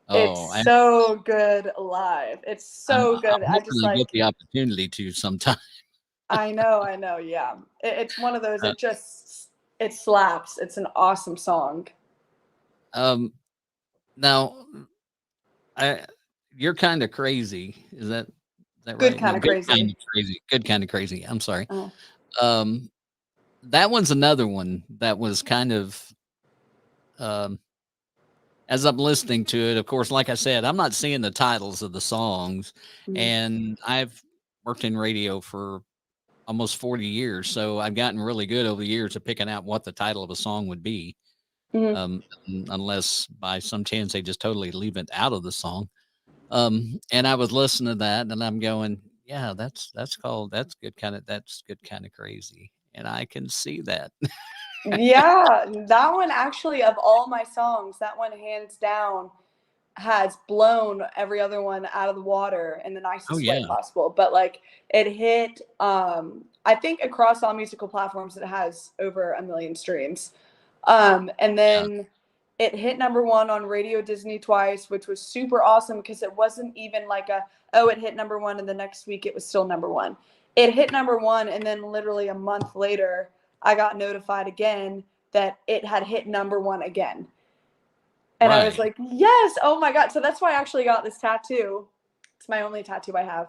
Oh, It's so good live. It's so good. I'm I just hoping I like get the opportunity to sometime. I know. Yeah. It's one of those. It slaps. It's an awesome song. Now, you're kind of crazy. Is that right? Good kind of Good kind crazy. of crazy. Good kind of crazy. I'm sorry. Oh. That one's another one that was kind of, as I'm listening to it, of course, like I said, I'm not seeing the titles of the songs, and I've worked in radio for almost 40 years. So I've gotten really good over the years of picking out what the title of a song would be. Unless by some chance they just totally leave it out of the song. And I was listening to that and I'm going, yeah, that's good kind of crazy. And I can see that. Yeah, that one actually, of all my songs, that one hands down has blown every other one out of the water in the nicest way possible. But like it hit, I think across all musical platforms, it has over 1 million streams. And then it hit #1 on Radio Disney twice, which was super awesome because it wasn't even like it hit #1 and the next week it was still #1. It hit #1 and then literally a month later, I got notified again that it had hit #1 again. And I was like, yes, oh my God. So that's why I actually got this tattoo. It's my only tattoo I have.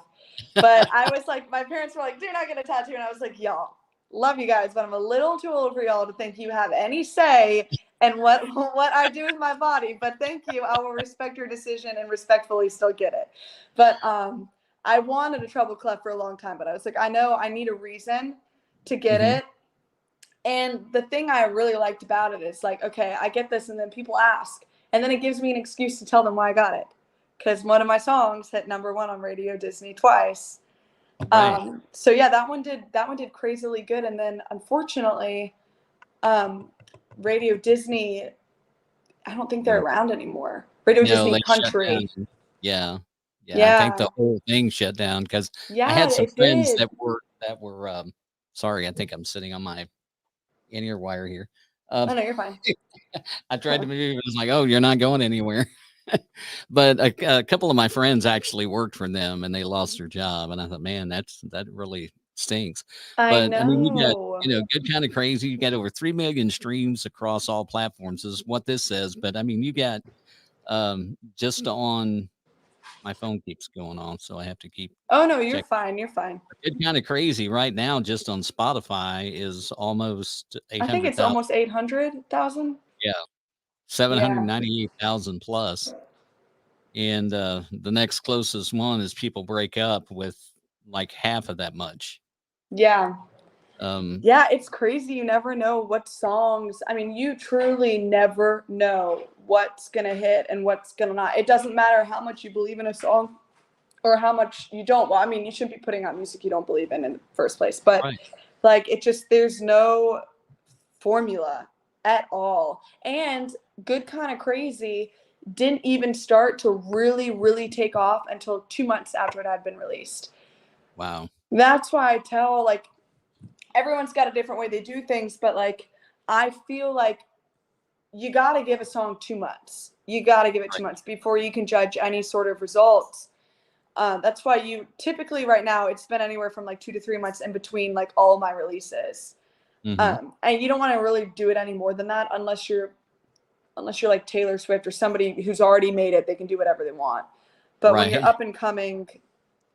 But I was like, my parents were like, do not get a tattoo. And I was like, y'all, love you guys, but I'm a little too old for y'all to think you have any say in what I do with my body. But thank you. I will respect your decision and respectfully still get it. But I wanted a treble clef for a long time, but I was like, I know I need a reason to get it. And the thing I really liked about it is like, okay, I get this, and then people ask, and then it gives me an excuse to tell them why I got it, because one of my songs hit #1 on Radio Disney twice. So yeah, that one did crazily good, and then unfortunately, Radio Disney, I don't think they're around anymore. Radio Disney Country. Yeah. I think the whole thing shut down because I had some friends that were. Sorry, I think I'm sitting on my in-ear wire here. Oh no, you're fine. I tried to move. It was like, oh, you're not going anywhere. But a couple of my friends actually worked for them, and they lost their job. And I thought, man, that really stinks. I But I mean, you know. got good kind of crazy. You got over 3 million streams across all platforms, is what this says. But I mean, you got just on. My phone keeps going on, so I have to keep. Oh no, you're fine. You're fine. It's kind of crazy right now. Just on Spotify is almost 800. I think it's almost 800,000. Yeah, 798,000 plus. And the next closest one is People Break Up with like half of that much. Yeah. Yeah, it's crazy. You never know what songs. I mean, you truly never know what's going to hit and what's going to not. It doesn't matter how much you believe in a song or how much you don't. Well, I mean, you shouldn't be putting out music you don't believe in the first place. But like, there's no formula at all. And Good Kind of Crazy didn't even start to really, really take off until 2 months after it had been released. Wow. That's why I tell, like, everyone's got a different way they do things, but like, I feel like you got to give a song 2 months. You got to give it 2 months before you can judge any sort of results. That's why you typically right now, it's been anywhere from like 2 to 3 months in between like all my releases. And you don't want to really do it any more than that unless you're like Taylor Swift or somebody who's already made it. They can do whatever they want. But when you're up and coming,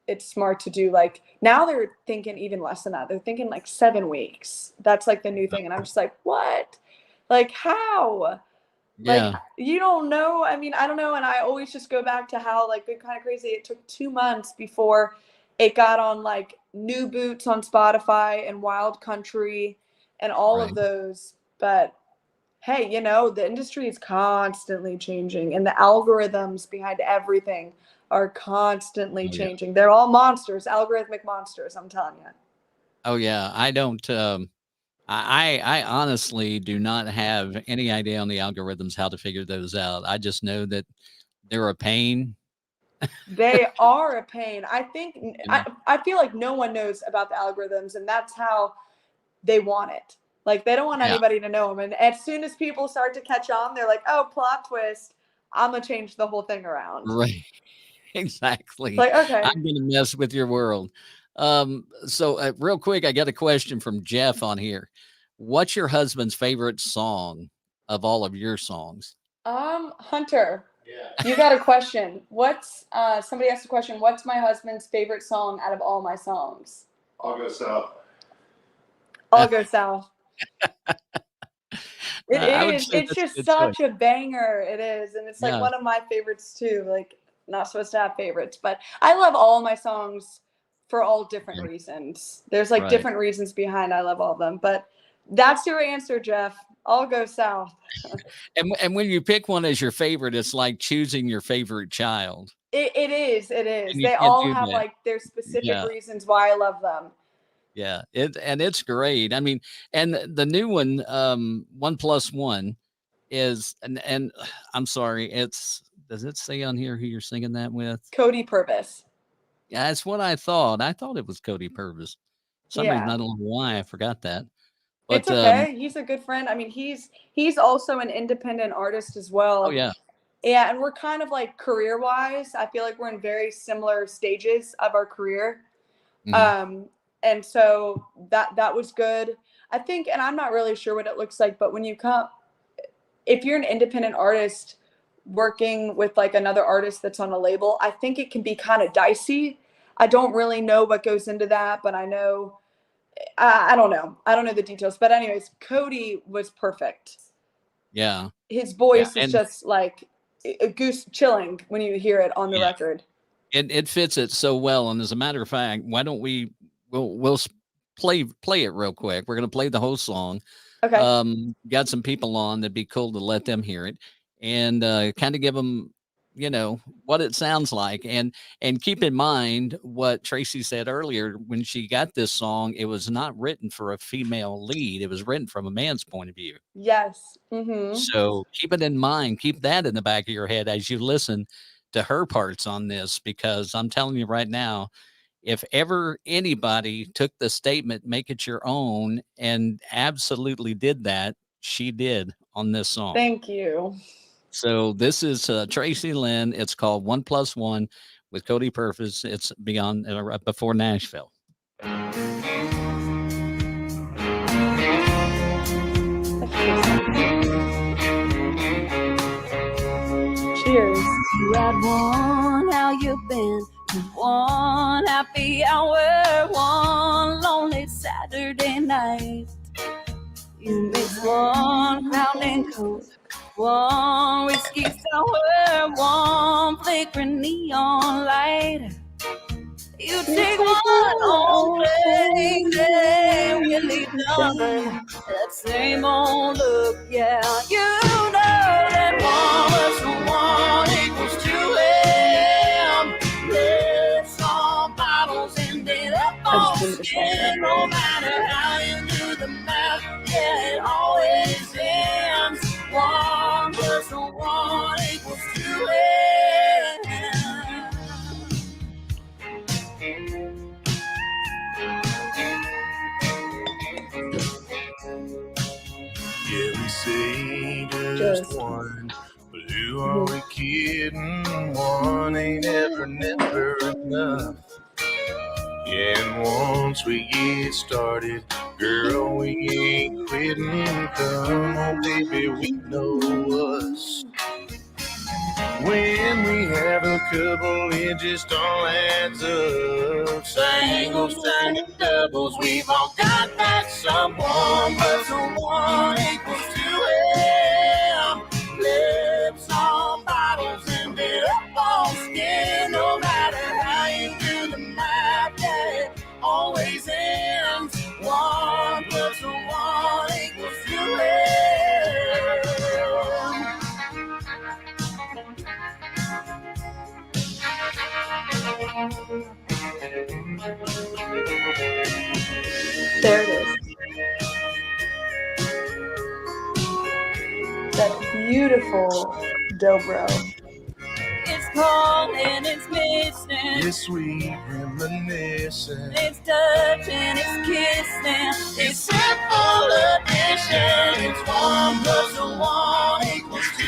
it's smart to do like, now they're thinking even less than that. They're thinking like 7 weeks. That's like the new thing. And I'm just like, what? Like, how? Yeah. Like, you don't know. I mean, I don't know. And I always just go back to how like Good Kind of Crazy, it took 2 months before it got on like New Boots on Spotify and Wild Country and all of those. But hey, the industry is constantly changing, and the algorithms behind everything are constantly changing. They're all monsters, algorithmic monsters, I'm telling you. Oh yeah. I don't, I honestly do not have any idea on the algorithms, how to figure those out. I just know that they're a pain. They are a pain. I think I feel like no one knows about the algorithms, and that's how they want it. Like, they don't want anybody to know them. And as soon as people start to catch on, they're like, oh, plot twist, I'm gonna change the whole thing around. Right. Exactly. Like, okay. I'm gonna mess with your world. So real quick, I got a question from Jeff on here. What's your husband's favorite song of all of your songs? Hunter, you got a question. What's somebody asked a question, what's my husband's favorite song out of all my songs? I'll go south. I'll go south. It's just such a banger. It is. And it's like one of my favorites too. Like, not supposed to have favorites, but I love all my songs for all different reasons. There's like different reasons behind I love all of them, but that's your answer, Jeff. I'll go south. And when you pick one as your favorite, it's like choosing your favorite child. It is. They all have like their specific reasons why I love them. Yeah, it's great. I mean, and the new one, 1+1 is, and I'm sorry, does it say on here who you're singing that with? Cody Purvis. Yeah, that's what I thought. I thought it was Cody Purvis. Some reason, I don't know why I forgot that. But, it's okay. He's a good friend. I mean, he's also an independent artist as well. Oh yeah. Yeah, and we're kind of like career-wise, I feel like we're in very similar stages of our career. Mhm. And so that was good. I think, and I'm not really sure what it looks like, but if you're an independent artist working with like another artist that's on a label, I think it can be kind of dicey. I don't really know what goes into that, but I know, I don't know. I don't know the details, but anyways, Cody was perfect. Yeah. His voice is just like a goose chilling when you hear it on the record. It fits it so well. And as a matter of fact, why don't we'll play it real quick. We're going to play the whole song. Okay. Got some people on. That'd be cool to let them hear it and kind of give them, what it sounds like. And keep in mind what Tracie said earlier, when she got this song, it was not written for a female lead. It was written from a man's point of view. Yes. Mm-hmm. So keep it in mind. Keep that in the back of your head as you listen to her parts on this, because I'm telling you right now, if ever anybody took the statement, make it your own, and absolutely did that, she did on this song. Thank you. So this is Tracie Lynn. It's called 1+1 with Cody Purvis. It's before Nashville. Cheers. You had one, how you been? One happy hour, one lonely Saturday night. You mix one Crown and Coke, one whiskey sour, one flickering neon light. You take one old thing, then you leave nothing. That same old look, yeah. You know that one plus one equals 2. Lips on bottles ended up on skin. No matter how you do the math, yeah, it always ends. 1 plus 1 equals 2. Yeah, we say just one, but who are we kidding? One ain't never enough. Yeah, and once we get started, girl, we ain't quitting. Come on, baby, we know us. When we have a couple, it just all adds up. Singles, and doubles, we've all got that someone. But someone equals 2. Lips on bottles ended up on skin. No matter how you do the math, yeah, all There it is. That beautiful dobro. It's calling, it's missing. It's sweet reminiscing. It's touching, it's kissing. It's simple addition. It's 1 plus 1 equals 2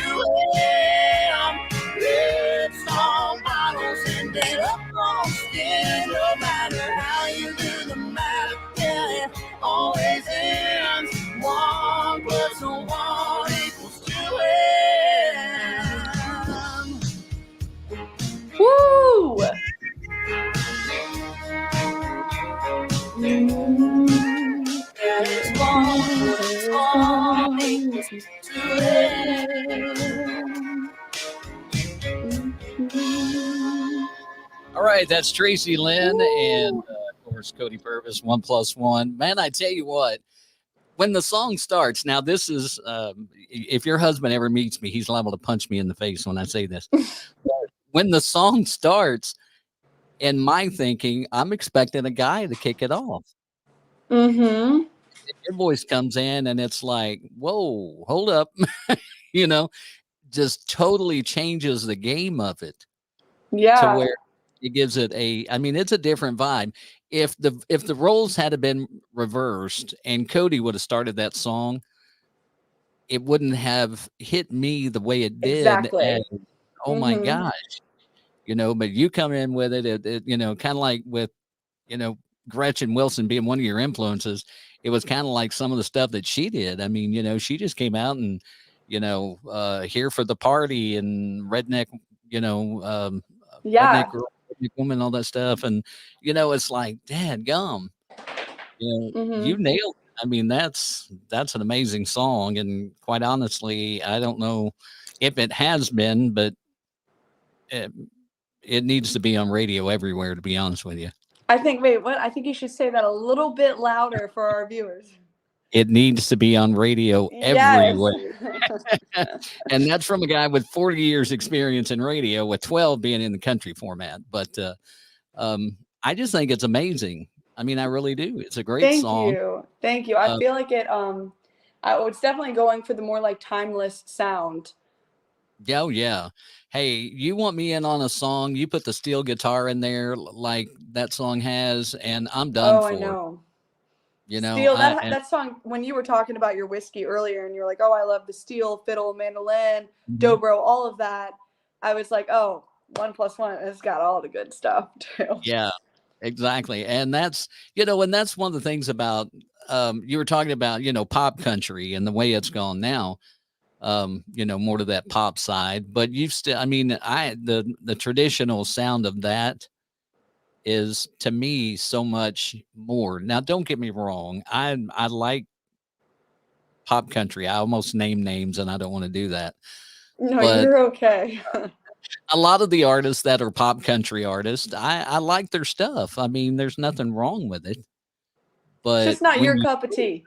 a.m. It's all bottles and then up on skin. No matter how you do the math, yeah, it always ends. 1 plus 1 equals 2 a.m. Woo! It's 1 plus 1 equals 2 a.m. All right, that's Tracie Lynn and of course Cody Purvis. 1 plus 1. Man, I tell you what. When the song starts, now this is, if your husband ever meets me, he's liable to punch me in the face when I say this. When the song starts, in my thinking, I'm expecting a guy to kick it off. Mm-hmm. Your voice comes in and it's like, whoa, hold up. Just totally changes the game of it. Yeah. To where it gives it it's a different vibe. If the roles had been reversed and Cody would have started that song, it wouldn't have hit me the way it did. Exactly. And, oh my gosh, but you come in with it, kind of like with, Gretchen Wilson being one of your influences. It was kind of like some of the stuff that she did. I mean, she just came out and, Here for the Party and Redneck, Yeah. Redneck Woman, all that stuff. And, it's like, dad gum, you nailed it. I mean, that's an amazing song. And quite honestly, I don't know if it has been, but it needs to be on radio everywhere, to be honest with you. I think you should say that a little bit louder for our viewers. It needs to be on radio everywhere. Yes. And that's from a guy with 40 years experience in radio, with 12 being in the country format. But I just think it's amazing. I mean, I really do. It's a great song. Thank you. I feel like it's definitely going for the more like timeless sound. Oh, yeah. Hey, you want me in on a song, you put the steel guitar in there like that song has, and I'm done for. I know. Steel, that song, when you were talking about your whiskey earlier and you're like, oh, I love the steel, fiddle, mandolin, dobro, all of that. I was like, oh, 1 plus 1 has got all the good stuff too. Yeah, exactly. And that's, and that's one of the things about, you were talking about, pop country and the way it's gone now, more to that pop side, but you've still, the traditional sound of that is to me so much more. Now, don't get me wrong. I like pop country. I almost name names and I don't want to do that. No, you're okay. A lot of the artists that are pop country artists, I like their stuff. I mean, there's nothing wrong with it, but it's just not your cup of tea.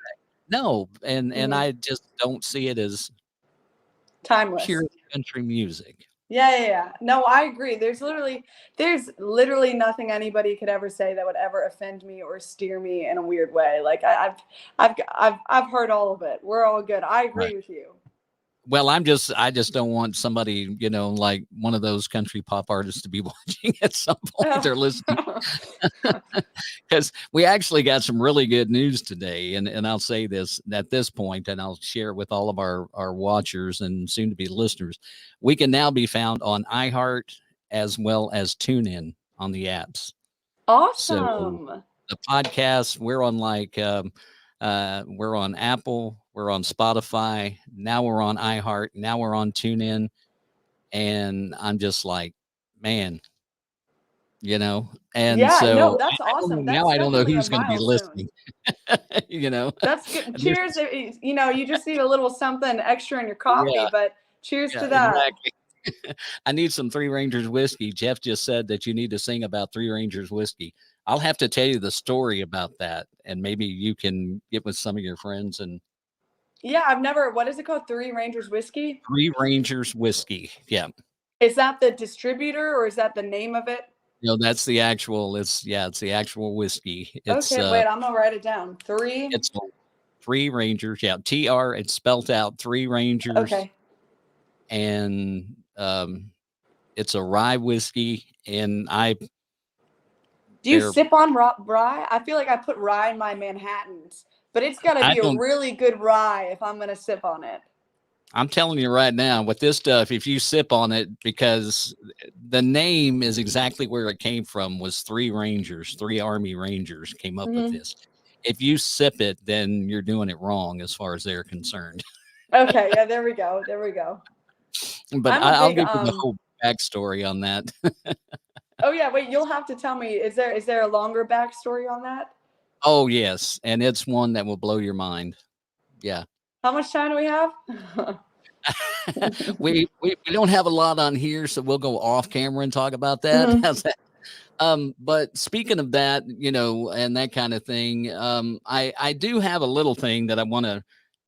No. And I just don't see it as timeless pure country music. Yeah. No, I agree. There's literally nothing anybody could ever say that would ever offend me or steer me in a weird way. Like I've heard all of it. We're all good. I agree with you. Well, I just don't want somebody, like one of those country pop artists to be watching at some point. They're listening. Because we actually got some really good news today. And I'll say this at this point, and I'll share it with all of our watchers and soon to be listeners. We can now be found on iHeart as well as TuneIn on the apps. Awesome. So the podcast, we're on we're on Apple, we're on Spotify, now we're on iHeart, now we're on TuneIn, and I'm just like, man, and yeah, so no, that's awesome. Now I don't know who's going to be listening. That's good. Cheers. You just need a little something extra in your coffee, but cheers to that. Exactly. I need some Three Rangers whiskey. Jeff just said that you need to sing about Three Rangers whiskey. I'll have to tell you the story about that, and maybe you can get with some of your friends. And yeah, what is it called? Three Rangers whiskey? Three Rangers whiskey. Yeah. Is that the distributor or is that the name of it? That's the actual. It's the actual whiskey. Okay, wait, I'm gonna write it down. It's Three Rangers. Yeah, TR. It's spelt out Three Rangers. Okay. And it's a rye whiskey, and Do you sip on rye? I feel like I put rye in my Manhattans, but it's got to be a really good rye if I'm going to sip on it. I'm telling you right now, with this stuff, if you sip on it, because the name is exactly where it came from, was Three Rangers, Three Army Rangers came up with this. If you sip it, then you're doing it wrong as far as they're concerned. Okay, yeah, there we go. There we go. But I'll give you the whole backstory on that. Oh yeah, wait, you'll have to tell me. Is there a longer backstory on that? Oh yes, and it's one that will blow your mind. Yeah. How much time do we have? we don't have a lot on here, so we'll go off camera and talk about that. How's that? But speaking of that, and that kind of thing, I do have a little thing that I want to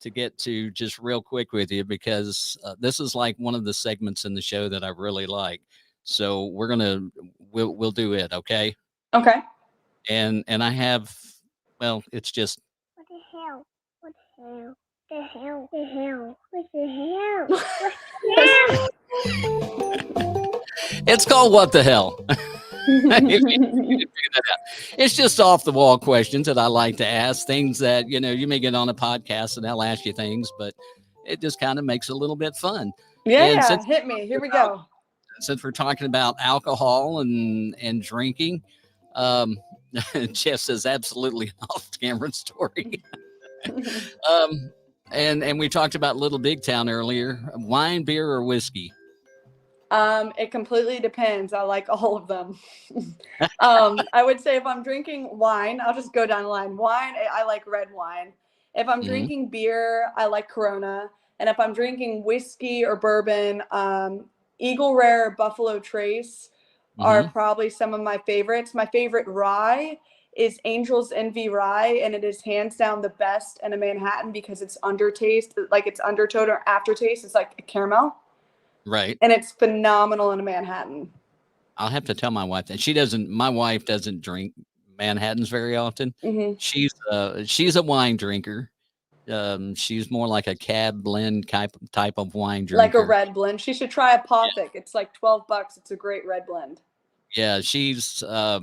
get to just real quick with you, because this is like one of the segments in the show that I really like. So we'll do it. Okay. Okay. And I have, well, it's just. What the hell? What the hell? The hell? The hell? What the hell? It's called What the Hell. You figure that out. It's just off the wall questions that I like to ask, things that you may get on a podcast and I'll ask you things, but it just kind of makes it a little bit fun. Yeah, hit me. Here we go. Since we're talking about alcohol and drinking, Jeff says absolutely off camera story. And we talked about Little Big Town earlier. Wine, beer, or whiskey? It completely depends. I like all of them. I would say if I'm drinking wine, I'll just go down the line. Wine, I like red wine. If I'm drinking beer, I like Corona. And if I'm drinking whiskey or bourbon, Eagle Rare, Buffalo Trace are probably some of my favorites. My favorite rye is Angel's Envy Rye, and it is hands down the best in a Manhattan because it's undertaste, like it's undertone or aftertaste. It's like a caramel. Right. And it's phenomenal in a Manhattan. I'll have to tell my wife that my wife doesn't drink Manhattans very often. She's a wine drinker. She's more like a cab blend type of wine drinker. Like a red blend. She should try a Apothic. Yeah. It's like $12. It's a great red blend. Yeah, she's I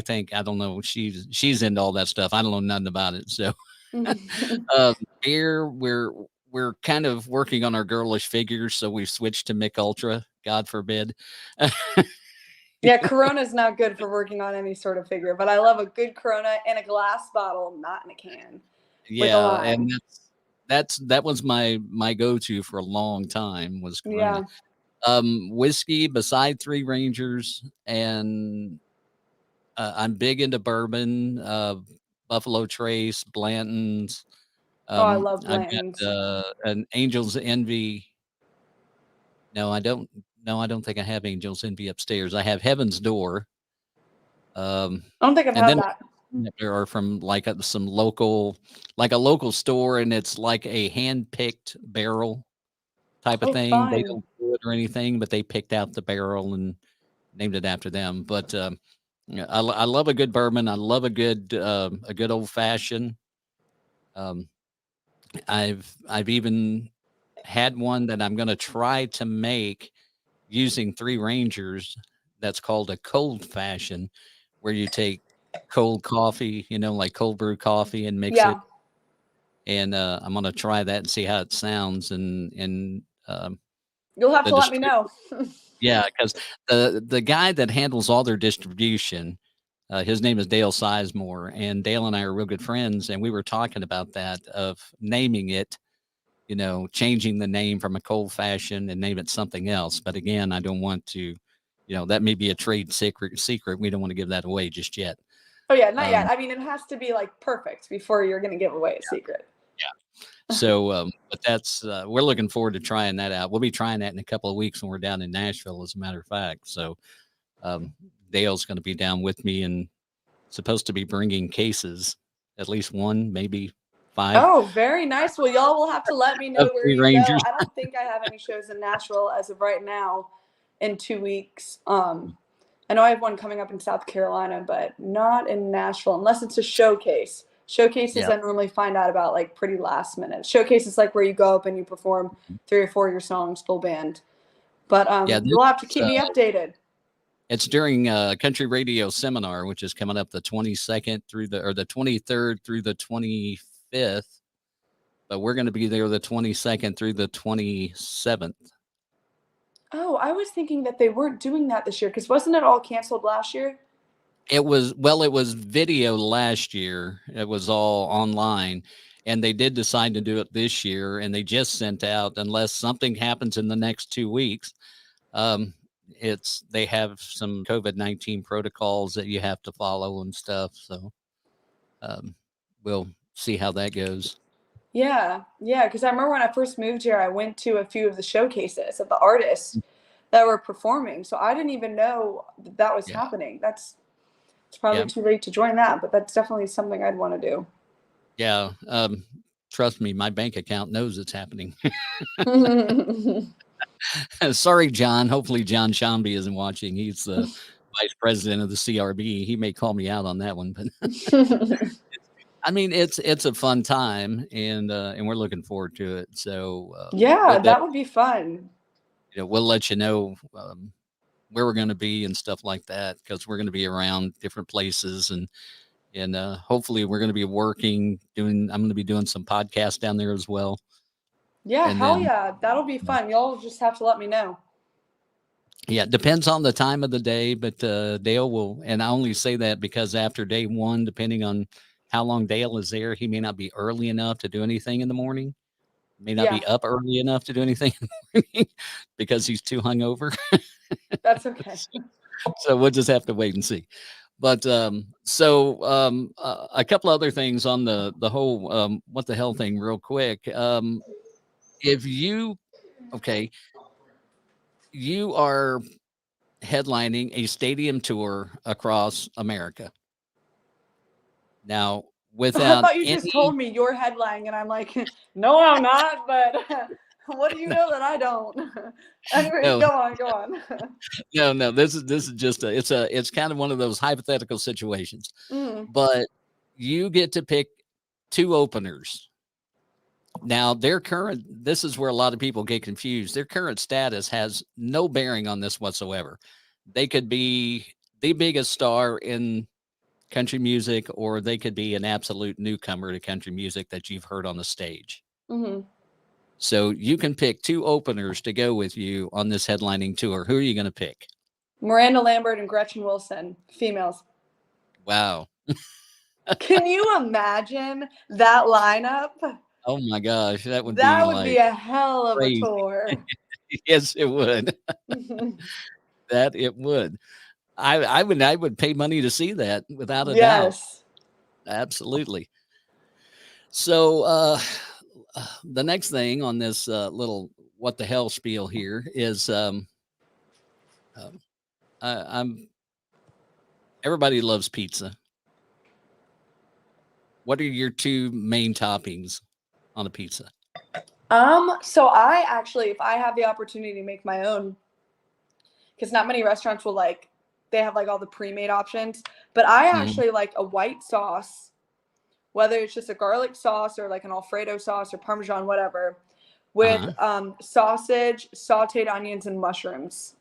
don't know, she's into all that stuff. I don't know nothing about it. So beer, we're kind of working on our girlish figures, so we switched to Mick Ultra, God forbid. Yeah, Corona's not good for working on any sort of figure, but I love a good Corona in a glass bottle, not in a can. Yeah, and that was my go-to for a long time was Corona. Yeah. Whiskey beside Three Rangers, and I'm big into bourbon, Buffalo Trace, Blanton's. I love Blanton's. I've got an Angel's Envy. No, I don't think I have Angel's Envy upstairs. I have Heaven's Door. I don't think I've had that. Or from like a local store, and it's like a hand-picked barrel type of thing. Fine. They don't do it or anything, but they picked out the barrel and named it after them. But I love a good bourbon. I love a good old fashioned. I've even had one that I'm going to try to make using Three Rangers. That's called a cold fashion, where you take cold coffee, like cold brew coffee, and mix it. And I'm going to try that and see how it sounds. And you'll have to let me know. Yeah, because the guy that handles all their distribution, his name is Dale Sizemore, and Dale and I are real good friends, and we were talking about that, of naming it, changing the name from a cold fashion and name it something else. But again, I don't want to, that may be a trade secret. We don't want to give that away just yet. Oh yeah, not yet. I mean, it has to be like perfect before you're going to give away a secret. Yeah. So, but that's, we're looking forward to trying that out. We'll be trying that in a couple of weeks when we're down in Nashville, as a matter of fact. So, Dale's going to be down with me and supposed to be bringing cases, at least one, maybe 5. Oh, very nice. Well, y'all will have to let me know where you go. I don't think I have any shows in Nashville as of right now in 2 weeks. I know I have one coming up in South Carolina, but not in Nashville unless it's a showcase. Showcases Yeah. I normally find out about like pretty last minute. Showcase is like where you go up and you perform 3 or 4 of your songs full band. But Yeah, you'll have to keep me updated. it's during Country Radio Seminar, which is coming up the 22nd through the 23rd through the 25th. But we're going to be there the 22nd through the 27th. Oh, I was thinking that they weren't doing that this year because wasn't it all canceled last year? It was video last year. It was all online, and they did decide to do it this year. And they just sent out, unless something happens in the next 2 weeks, they have some COVID-19 protocols that you have to follow and stuff. So we'll see how that goes. Yeah, because I remember when I first moved here, I went to a few of the showcases of the artists that were performing. So I didn't even know that was happening. It's probably too late to join that, but that's definitely something I'd want to do. Yeah. Trust me, my bank account knows it's happening. Sorry, John. Hopefully John Shambi isn't watching. He's the vice president of the CRB. He may call me out on that one, but I mean, it's a fun time, and we're looking forward to it. So that would be fun. We'll let you know where we're going to be and stuff like that, because we're going to be around different places, and hopefully we're going to be I'm going to be doing some podcasts down there as well. Yeah, yeah, that'll be fun. Y'all just have to let me know. Yeah, it depends on the time of the day, but Dale will, and I only say that because after day one, depending on how long Dale is there, he may not be early enough to do anything in the morning. May not be up early enough to do anything in the morning because he's too hungover. That's okay. So we'll just have to wait and see. But a couple other things on the whole what the hell thing real quick. If you are headlining a stadium tour across America. Now, without I thought you just told me your headline, and I'm like, no, I'm not. But what do you know that I don't? Anyway, go on. No. This is just it's kind of one of those hypothetical situations. But you get to pick 2 openers. Now, this is where a lot of people get confused. Their current status has no bearing on this whatsoever. They could be the biggest star in country music, or they could be an absolute newcomer to country music that you've heard on the stage. So you can pick 2 openers to go with you on this headlining tour. Who are you going to pick? Miranda Lambert and Gretchen Wilson, females. Wow. Can you imagine that lineup? Oh my gosh, that would be a hell of a tour. Yes, it would. That it would. I would pay money to see that without a doubt. Absolutely. So the next thing on this little what the hell spiel here is everybody loves pizza. What are your 2 main toppings on a pizza? So I actually, if I have the opportunity to make my own, because not many restaurants will they have all the pre-made options, but I actually like a white sauce, whether it's just a garlic sauce or like an Alfredo sauce or Parmesan, whatever, with sausage, sauteed onions, and mushrooms.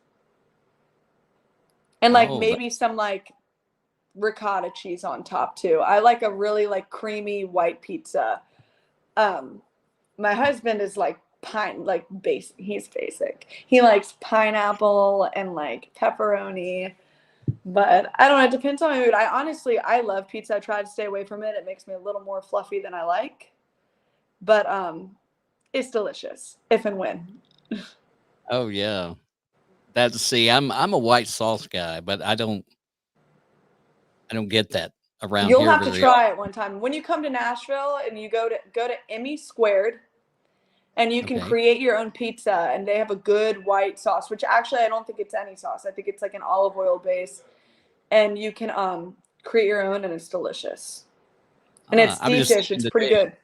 And maybe some ricotta cheese on top too. I like a really creamy white pizza. My husband is he's basic. He likes pineapple and pepperoni, but I don't know. It depends on my mood. I love pizza. I try to stay away from it. It makes me a little more fluffy than I like, but it's delicious if and when. Oh yeah. I'm a white sauce guy, but I don't get that around here. You'll have to try it one time. When you come to Nashville and you go to Emmy Squared, and you can create your own pizza, and they have a good white sauce, which actually I don't think it's any sauce. I think it's an olive oil base, and you can create your own, and it's delicious. And it's deep dish. It's pretty good.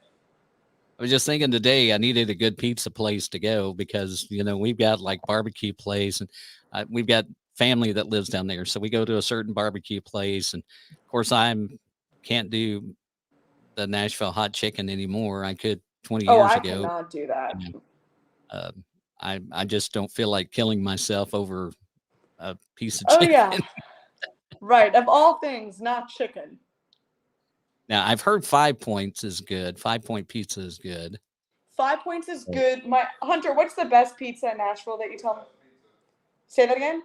I was just thinking today I needed a good pizza place to go because, we've got barbecue place, and we've got family that lives down there. So we go to a certain barbecue place. And of course, can't do the Nashville hot chicken anymore. I could 20 Oh, years I ago. cannot do that. You know, I just don't feel like killing myself over a piece of Oh, chicken. yeah. Right. Of all things, not chicken. Now, I've heard 5 Points is good. 5-point pizza is good. 5 Points is good. Hunter, what's the best pizza in Nashville that you tell me? Say that again?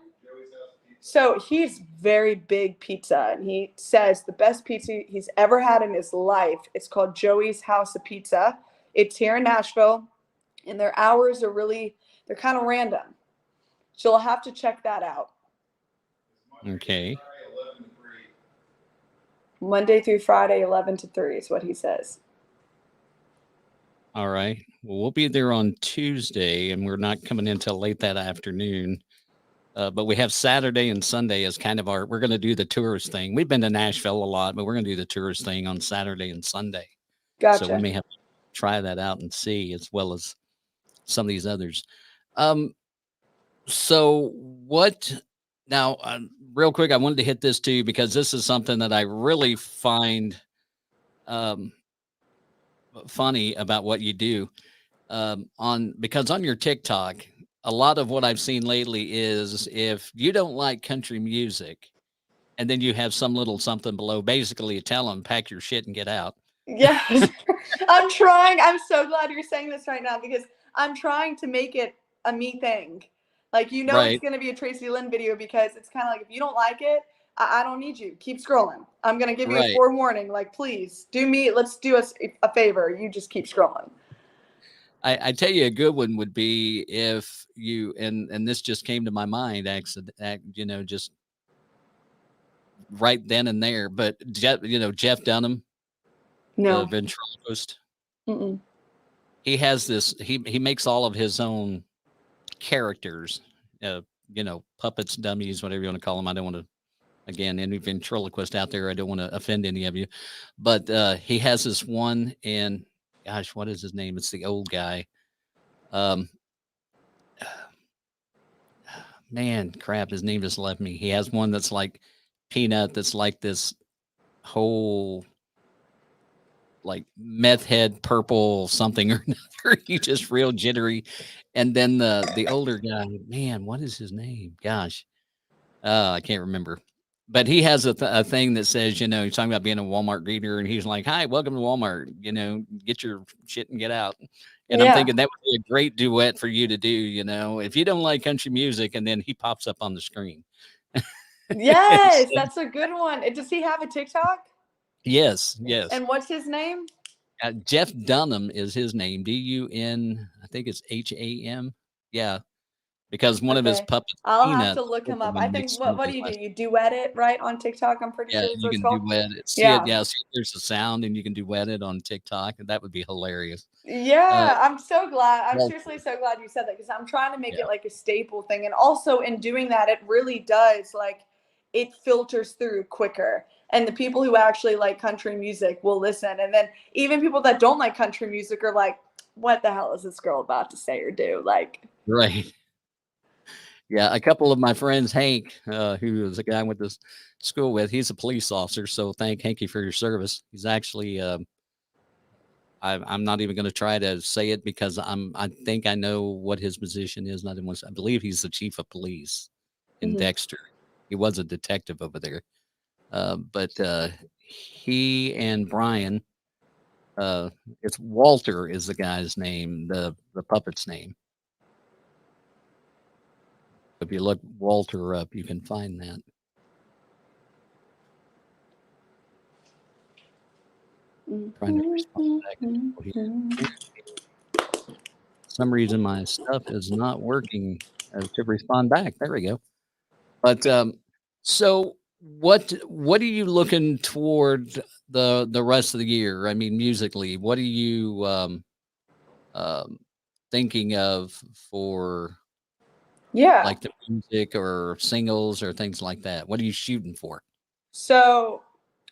So he's very big pizza, and he says the best pizza he's ever had in his life. It's called Joey's House of Pizza. It's here in Nashville, and their hours are they're kind of random. So you'll have to check that out. Okay. Monday through Friday, 11 to 3 is what he says. All right. Well, we'll be there on Tuesday, and we're not coming in till late that afternoon. But we have Saturday and Sunday as kind of we're going to do the tourist thing. We've been to Nashville a lot, but we're going to do the tourist thing on Saturday and Sunday. Gotcha. So we may have to try that out and see, as well as some of these others. So what now, real quick, I wanted to hit this too, because this is something that I really find funny about what you do because on your TikTok, a lot of what I've seen lately is if you don't like country music, and then you have some little something below, basically you tell them, pack your shit and get out. Yes. I'm trying. I'm so glad you're saying this right now, because I'm trying to make it a me thing. Like, Right. It's going to be a Tracie Lynn video, because it's kind of like, if you don't like it, I don't need you. Keep scrolling. I'm going to give you a forewarning. Like, please do me. Let's do us a favor. You just keep scrolling. I tell you, a good one would be if you, and this just came to my mind, just right then and there. But Jeff Dunham, No. the ventriloquist, Mm-mm. he has this. He makes all of his own characters, puppets, dummies, whatever you want to call them. I don't want to, again, any ventriloquist out there, I don't want to offend any of you, but he has this one, and gosh, what is his name? It's the old guy. Man, crap, his name just left me. He has one that's like Peanut, that's like this whole like meth head purple something or another. He's just real jittery. And then the older guy, man, what is his name? Gosh, I can't remember. But he has a thing that says, he's talking about being a Walmart greeter, and he's like, "Hi, welcome to Walmart. Get your shit and get out." And I'm thinking that would be a great duet for you to do. If you don't like country music, and then he pops up on the screen. Yes, that's a good one. Does he have a TikTok? Yes. And what's his name? Jeff Dunham is his name. D-U-N, I think it's H-A-M. Yeah. Because one of his puppets. I'll have to look him up. I think, what do? You duet it, right, on TikTok? I'm pretty sure you can duet it. See, there's a sound, and you can duet it on TikTok, and that would be hilarious. Yeah, I'm so glad. I'm seriously so glad you said that, because I'm trying to make it like a staple thing. And also in doing that, it really does, like, it filters through quicker. And the people who actually like country music will listen. And then even people that don't like country music are like, what the hell is this girl about to say or do? Like, right. Yeah, a couple of my friends, Hank, who is a guy I went to school with, he's a police officer. So thank Hanky for your service. He's actually, I'm not even going to try to say it, because I think I know what his position is. I believe he's the chief of police in Dexter. He was a detective over there. But he and Brian, it's Walter is the guy's name, the puppet's name. If you look Walter up, you can find that. Trying to respond back. For some reason, my stuff is not working to respond back. There we go. But so what are you looking toward the rest of the year? I mean, musically, what are you thinking of for? Like the music or singles or things like that? What are you shooting for? So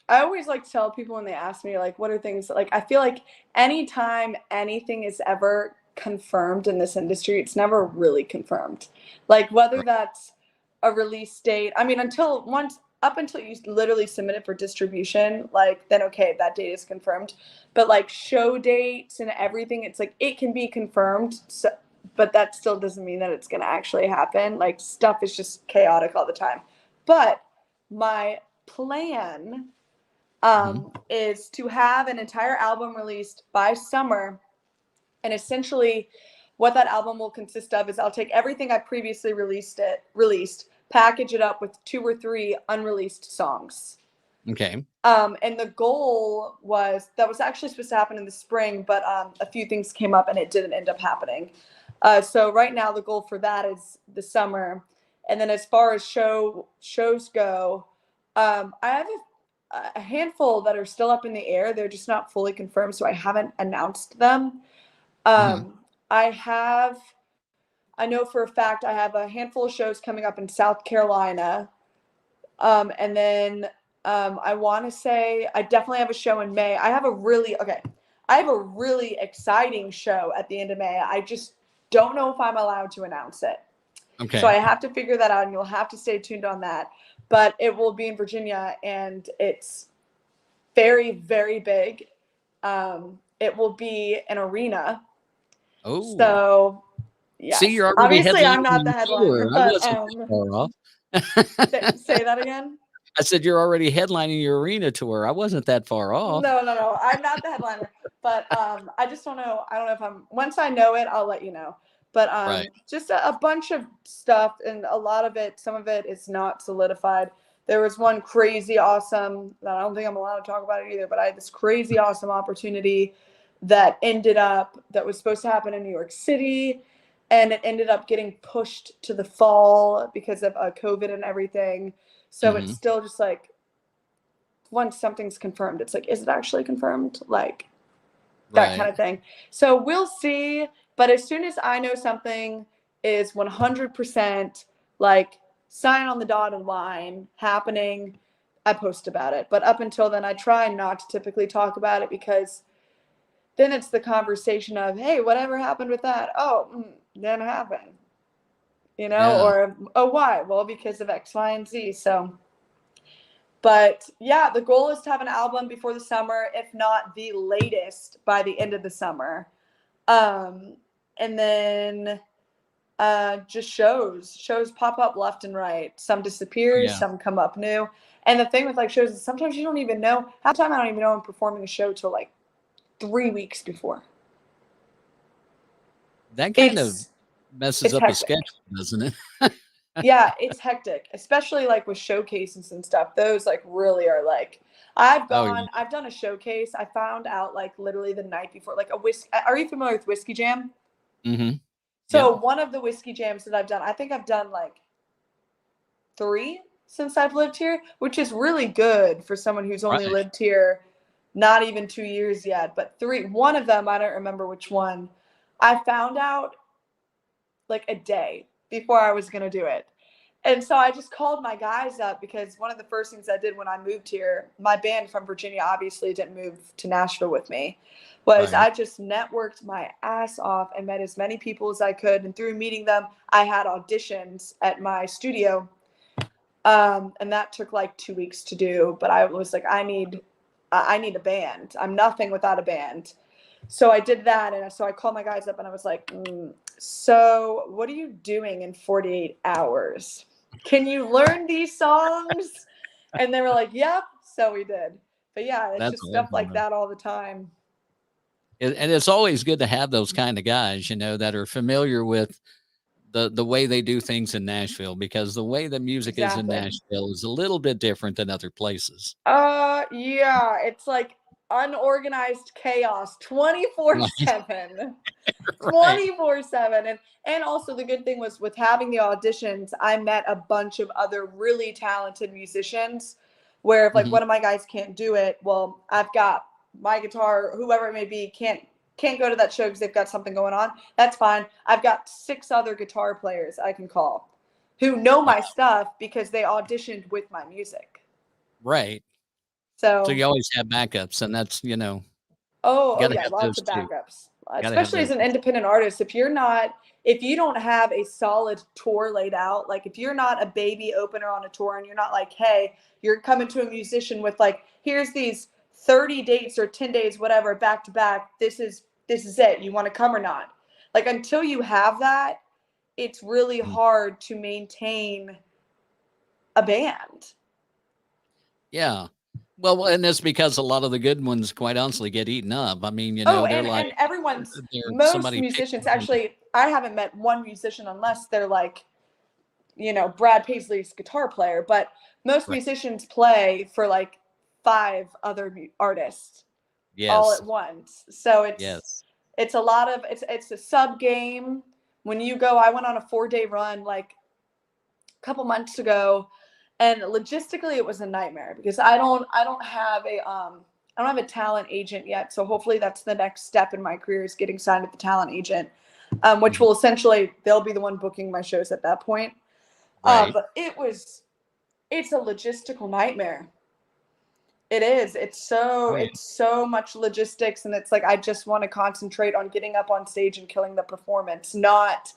I always like to tell people when they ask me, like, what are things, like, I feel like anytime anything is ever confirmed in this industry, it's never really confirmed. Like, whether that's a release date. I mean, up until you literally submit it for distribution, like then okay, that date is confirmed. But like show dates and everything, it's like it can be confirmed. So, but that still doesn't mean that it's gonna actually happen. Like stuff is just chaotic all the time. But my plan is to have an entire album released by summer. And essentially what that album will consist of is I'll take everything I previously released, package it up with 2 or 3 unreleased songs. Okay. And the goal was that was actually supposed to happen in the spring, but a few things came up and it didn't end up happening. So right now the goal for that is the summer. And then as far as shows go, I have a handful that are still up in the air. They're just not fully confirmed, so I haven't announced them. I know for a fact I have a handful of shows coming up in South Carolina. And then I want to say I definitely have a show in May. I have a really exciting show at the end of May. I just don't know if I'm allowed to announce it. Okay. So I have to figure that out, and you'll have to stay tuned on that. But it will be in Virginia, and it's very, very big. It will be an arena. Oh. So, yeah. See, you're already obviously I'm headlining not the your headliner, tour. I but wasn't that far off. say that again. I said you're already headlining your arena tour. I wasn't that far off. No. I'm not the headliner, but I just don't know. I don't know if once I know it, I'll let you know. But Right. just a bunch of stuff, and a lot of it, some of it is not solidified. There was one crazy awesome that I don't think I'm allowed to talk about it either, but I had this crazy awesome opportunity that was supposed to happen in New York City, and it ended up getting pushed to the fall because of COVID and everything. So it's still just like, once something's confirmed, it's like, is it actually confirmed? Like that kind of thing. So we'll see. But as soon as I know something is 100% like sign on the dotted line happening, I post about it. But up until then, I try not to typically talk about it, because then it's the conversation of, hey, whatever happened with that? Oh, didn't happen. Or, oh, why? Well, because of X, Y, and Z. So, but yeah, the goal is to have an album before the summer, if not the latest by the end of the summer. And then just shows pop up left and right. Some disappear, some come up new. And the thing with like shows is sometimes you don't even know. Half the time I don't even know I'm performing a show till like 3 weeks before. That kind of messes up a schedule, doesn't it? Yeah, it's hectic, especially like with showcases and stuff. Those like really are like, I've done a showcase. I found out like literally the night before, like are you familiar with Whiskey Jam? Mm-hmm. So one of the whiskey jams that I've done, I think I've done like 3 since I've lived here, which is really good for someone who's only lived here not even 2 years yet, but 3. One of them, I don't remember which one, I found out like a day before I was going to do it. And so I just called my guys up, because one of the first things I did when I moved here, my band from Virginia obviously didn't move to Nashville with me, was I just networked my ass off and met as many people as I could. And through meeting them, I had auditions at my studio. And that took like 2 weeks to do. But I was like, I need a band. I'm nothing without a band. So I did that. And so I called my guys up and I was like, so what are you doing in 48 hours? Can you learn these songs? And they were like, yep. So we did. But yeah, it's just stuff like that all the time. And it's always good to have those kind of guys, that are familiar with the way they do things in Nashville, because the way the music is in Nashville is a little bit different than other places. Yeah, it's like unorganized chaos 24/7. 24/7. And also the good thing was, with having the auditions, I met a bunch of other really talented musicians, where if like one of my guys can't do it, well, I've got my guitar, whoever it may be, can't go to that show because they've got something going on. That's fine. I've got 6 other guitar players I can call who know my stuff because they auditioned with my music. Right. So you always have backups, and that's, Oh yeah, lots of backups. Especially as an independent artist. If you're not if you don't have a solid tour laid out, like if you're not a baby opener on a tour and you're not like, hey, you're coming to a musician with like, here's these 30 dates or 10 days, whatever, back to back, this is it. You want to come or not? Like until you have that, it's really hard to maintain a band. Yeah. Well, and it's because a lot of the good ones, quite honestly, get eaten up. I mean, they're And everyone's, they're most musicians, picking them. actually, I haven't met one musician unless they're like, Brad Paisley's guitar player, but most musicians play for like 5 other artists all at once. So it's a lot of, it's a sub game. When you go, I went on a 4-day run like a couple months ago, and logistically it was a nightmare because I don't have a talent agent yet. So hopefully that's the next step in my career, is getting signed with the talent agent, which will essentially, they'll be the one booking my shows at that point. Right. But it's a logistical nightmare. It is. It's so much logistics, and it's like I just want to concentrate on getting up on stage and killing the performance, not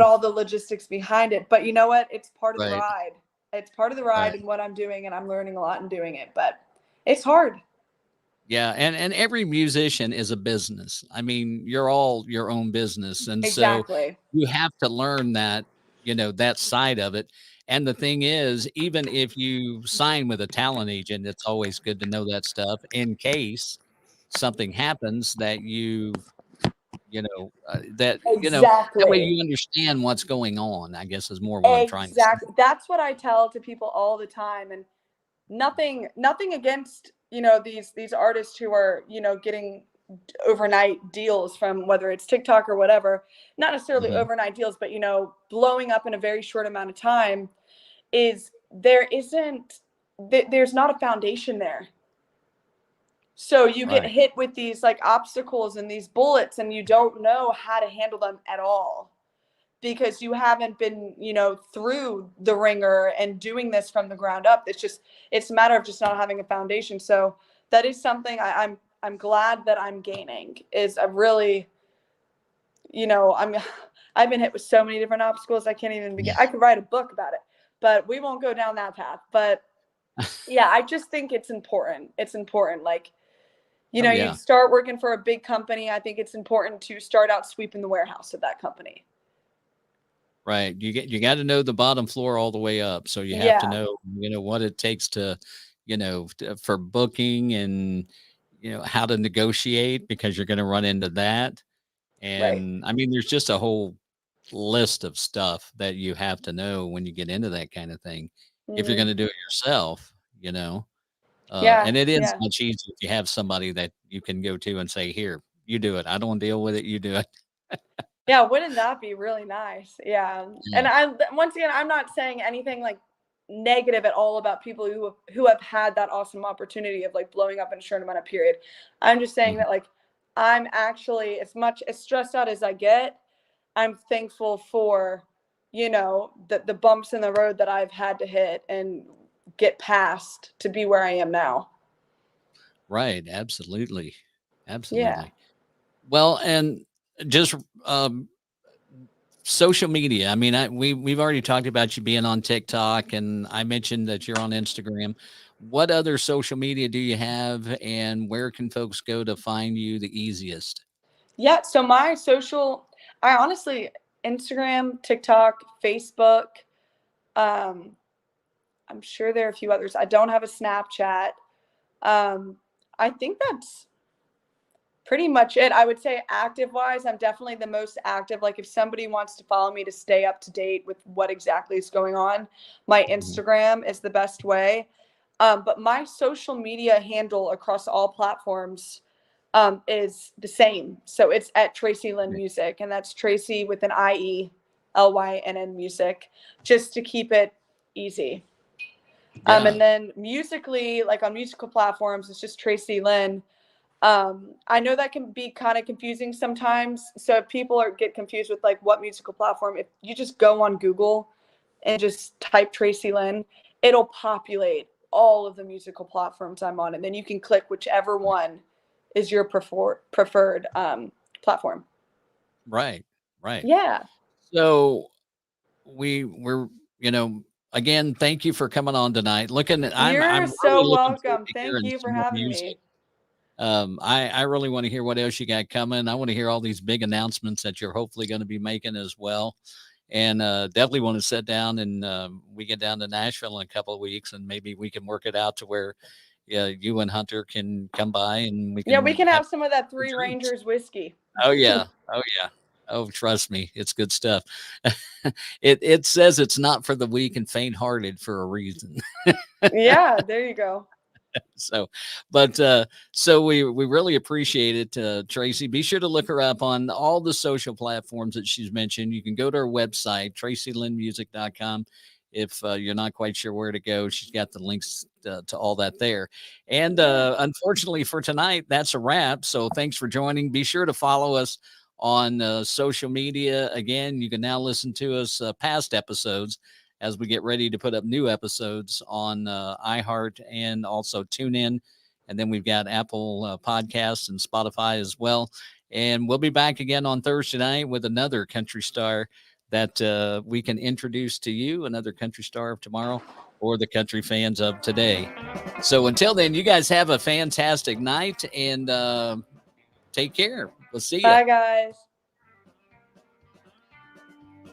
all the logistics behind it. But you know what? It's part of the ride. It's part of the ride and what I'm doing, and I'm learning a lot in doing it. But it's hard. Yeah, and every musician is a business. I mean, you're all your own business, and Exactly. so you have to learn that, that side of it. And the thing is, even if you sign with a talent agent, it's always good to know that stuff in case something happens that that way Exactly. you understand what's going on, I guess is more what I'm trying to say. Exactly. That's what I tell to people all the time. And nothing against, these artists who are, getting overnight deals from whether it's TikTok or whatever, not necessarily overnight deals, but, blowing up in a very short amount of time, is there's not a foundation there. So you get hit with these like obstacles and these bullets, and you don't know how to handle them at all because you haven't been, through the ringer and doing this from the ground up. It's a matter of just not having a foundation. So that is something I'm glad that I'm gaining, is a really, I've been hit with so many different obstacles. I can't even begin. I could write a book about it, but we won't go down that path. But yeah, I just think it's important. It's important. Like, you start working for a big company. I think it's important to start out sweeping the warehouse of that company. Right. You got to know the bottom floor all the way up. So you have to know, what it takes to, for booking, and, how to negotiate, because you're going to run into that. And I mean, there's just a whole list of stuff that you have to know when you get into that kind of thing. If you're going to do it yourself, and it is much easier if you have somebody that you can go to and say, here, you do it. I don't deal with it. You do it. Yeah. Wouldn't that be really nice? Yeah. And once again, I'm not saying anything like negative at all about people who have had that awesome opportunity of like blowing up in a short amount of period. I'm just saying that like, I'm actually, as much as stressed out as I get, I'm thankful for, the bumps in the road that I've had to hit and get past to be where I am now. Right. Absolutely. Yeah. Well, and just social media. I mean, we've already talked about you being on TikTok, and I mentioned that you're on Instagram. What other social media do you have, and where can folks go to find you the easiest? Yeah. So my social, I honestly, Instagram, TikTok, Facebook. I'm sure there are a few others. I don't have a Snapchat. I think that's pretty much it. I would say active wise, I'm definitely the most active. Like if somebody wants to follow me to stay up to date with what exactly is going on, my Instagram is the best way. But my social media handle across all platforms is the same. So it's at Tracie Lynn Music, and that's Tracie with an IELYNN Music, just to keep it easy. And then musically, like on musical platforms, it's just Tracie Lynn. I know that can be kind of confusing sometimes. So if people get confused with like what musical platform, if you just go on Google and just type Tracie Lynn, it'll populate all of the musical platforms I'm on. And then you can click whichever one is your preferred platform. Right. Right. Yeah. So we're, again, thank you for coming on tonight. I'm You're really so looking forward welcome. to Thank hearing you for some more having music. me. I really want to hear what else you got coming. I want to hear all these big announcements that you're hopefully going to be making as well. And definitely want to sit down and we get down to Nashville in a couple of weeks, and maybe we can work it out to where you and Hunter can come by and we Yeah, we can have have some of that Three drinks. Rangers whiskey. Oh yeah. Oh yeah. Oh, trust me, it's good stuff. It says it's not for the weak and faint-hearted for a reason. Yeah, there you go. So, so we really appreciate it, Tracie. Be sure to look her up on all the social platforms that she's mentioned. You can go to her website, tracielynnmusic.com. If you're not quite sure where to go, she's got the links to all that there. And unfortunately for tonight, that's a wrap. So thanks for joining. Be sure to follow us on social media. Again, you can now listen to us past episodes as we get ready to put up new episodes on iHeart and also TuneIn. And then we've got Apple Podcasts and Spotify as well. And we'll be back again on Thursday night with another country star that we can introduce to you, another country star of tomorrow or the country fans of today. So until then, you guys have a fantastic night and take care. We'll see you. Bye, guys.